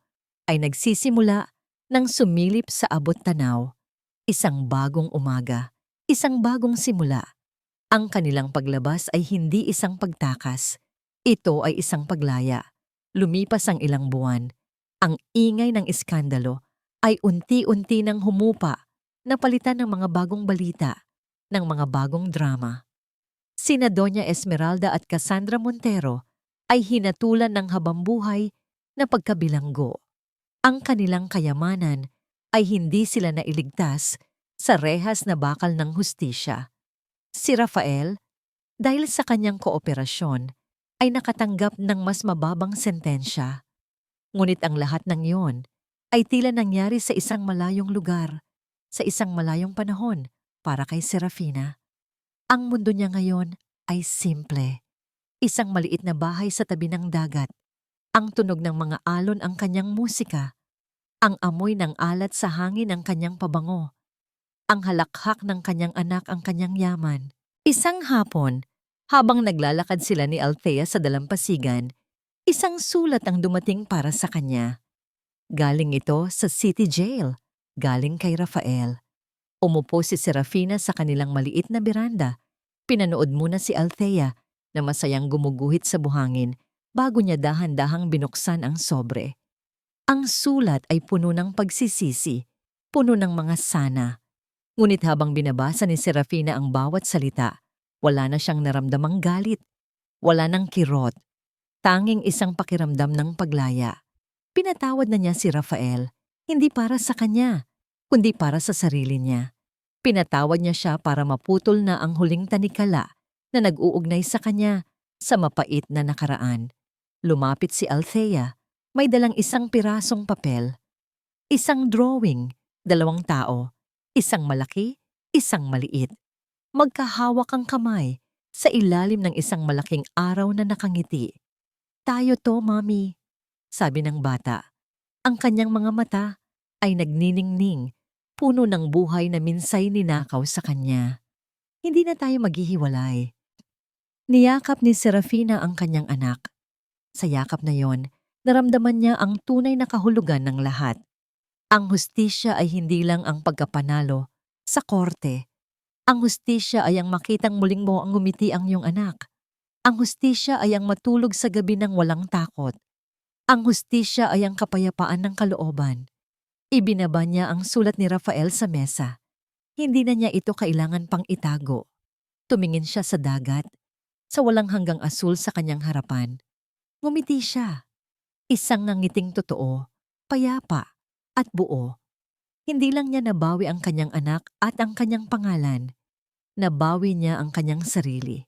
ay nagsisimula nang sumilip sa abot tanaw. Isang bagong umaga, isang bagong simula. Ang kanilang paglabas ay hindi isang pagtakas. Ito ay isang paglaya. Lumipas ang ilang buwan. Ang ingay ng iskandalo ay unti-unti nang humupa, napalitan ng mga bagong balita, ng mga bagong drama. Sina Doña Esmeralda at Cassandra Montero ay hinatulan ng habambuhay na pagkabilanggo. Ang kanilang kayamanan ay hindi sila nailigtas sa rehas na bakal ng hustisya. Si Rafael, dahil sa kanyang kooperasyon, ay nakatanggap ng mas mababang sentensya. Ngunit ang lahat ng iyon ay tila nangyari sa isang malayong lugar, sa isang malayong panahon para kay Serafina. Ang mundo niya ngayon ay simple. Isang maliit na bahay sa tabi ng dagat. Ang tunog ng mga alon ang kanyang musika. Ang amoy ng alat sa hangin ang kanyang pabango. Ang halakhak ng kanyang anak ang kanyang yaman. Isang hapon, habang naglalakad sila ni Althea sa dalampasigan, isang sulat ang dumating para sa kanya. Galing ito sa City Jail, galing kay Rafael. Umupo si Serafina sa kanilang maliit na beranda. Pinanood muna si Althea na masayang gumuguhit sa buhangin bago niya dahan-dahang binuksan ang sobre. Ang sulat ay puno ng pagsisisi, puno ng mga sana. Ngunit habang binabasa ni Serafina ang bawat salita, wala na siyang naramdamang galit, wala nang kirot, tanging isang pakiramdam ng paglaya. Pinatawad na niya si Rafael, hindi para sa kanya, kundi para sa sarili niya. Pinatawad niya siya para maputol na ang huling tanikala na nag-uugnay sa kanya sa mapait na nakaraan. Lumapit si Althea, may dalang isang pirasong papel. Isang drawing, 2 tao. Isang malaki, isang maliit. Magkahawak ang kamay sa ilalim ng isang malaking araw na nakangiti. Tayo to, Mami, sabi ng bata. Ang kanyang mga mata ay nagniningning, puno ng buhay na minsay ninakaw sa kanya. Hindi na tayo maghihiwalay. Niyakap ni Serafina ang kanyang anak. Sa yakap na yon, naramdaman niya ang tunay na kahulugan ng lahat. Ang hustisya ay hindi lang ang pagkapanalo sa korte. Ang hustisya ay ang makitang muling mo ang ngumiti ang iyong anak. Ang hustisya ay ang matulog sa gabi ng walang takot. Ang hustisya ay ang kapayapaan ng kalooban. Ibinaba niya ang sulat ni Rafael sa mesa. Hindi na niya ito kailangan pang itago. Tumingin siya sa dagat, sa walang hanggang asul sa kanyang harapan. Ngumiti siya. Isang nangiting totoo, payapa, at buo. Hindi lang niya nabawi ang kanyang anak at ang kanyang pangalan. Nabawi niya ang kanyang sarili.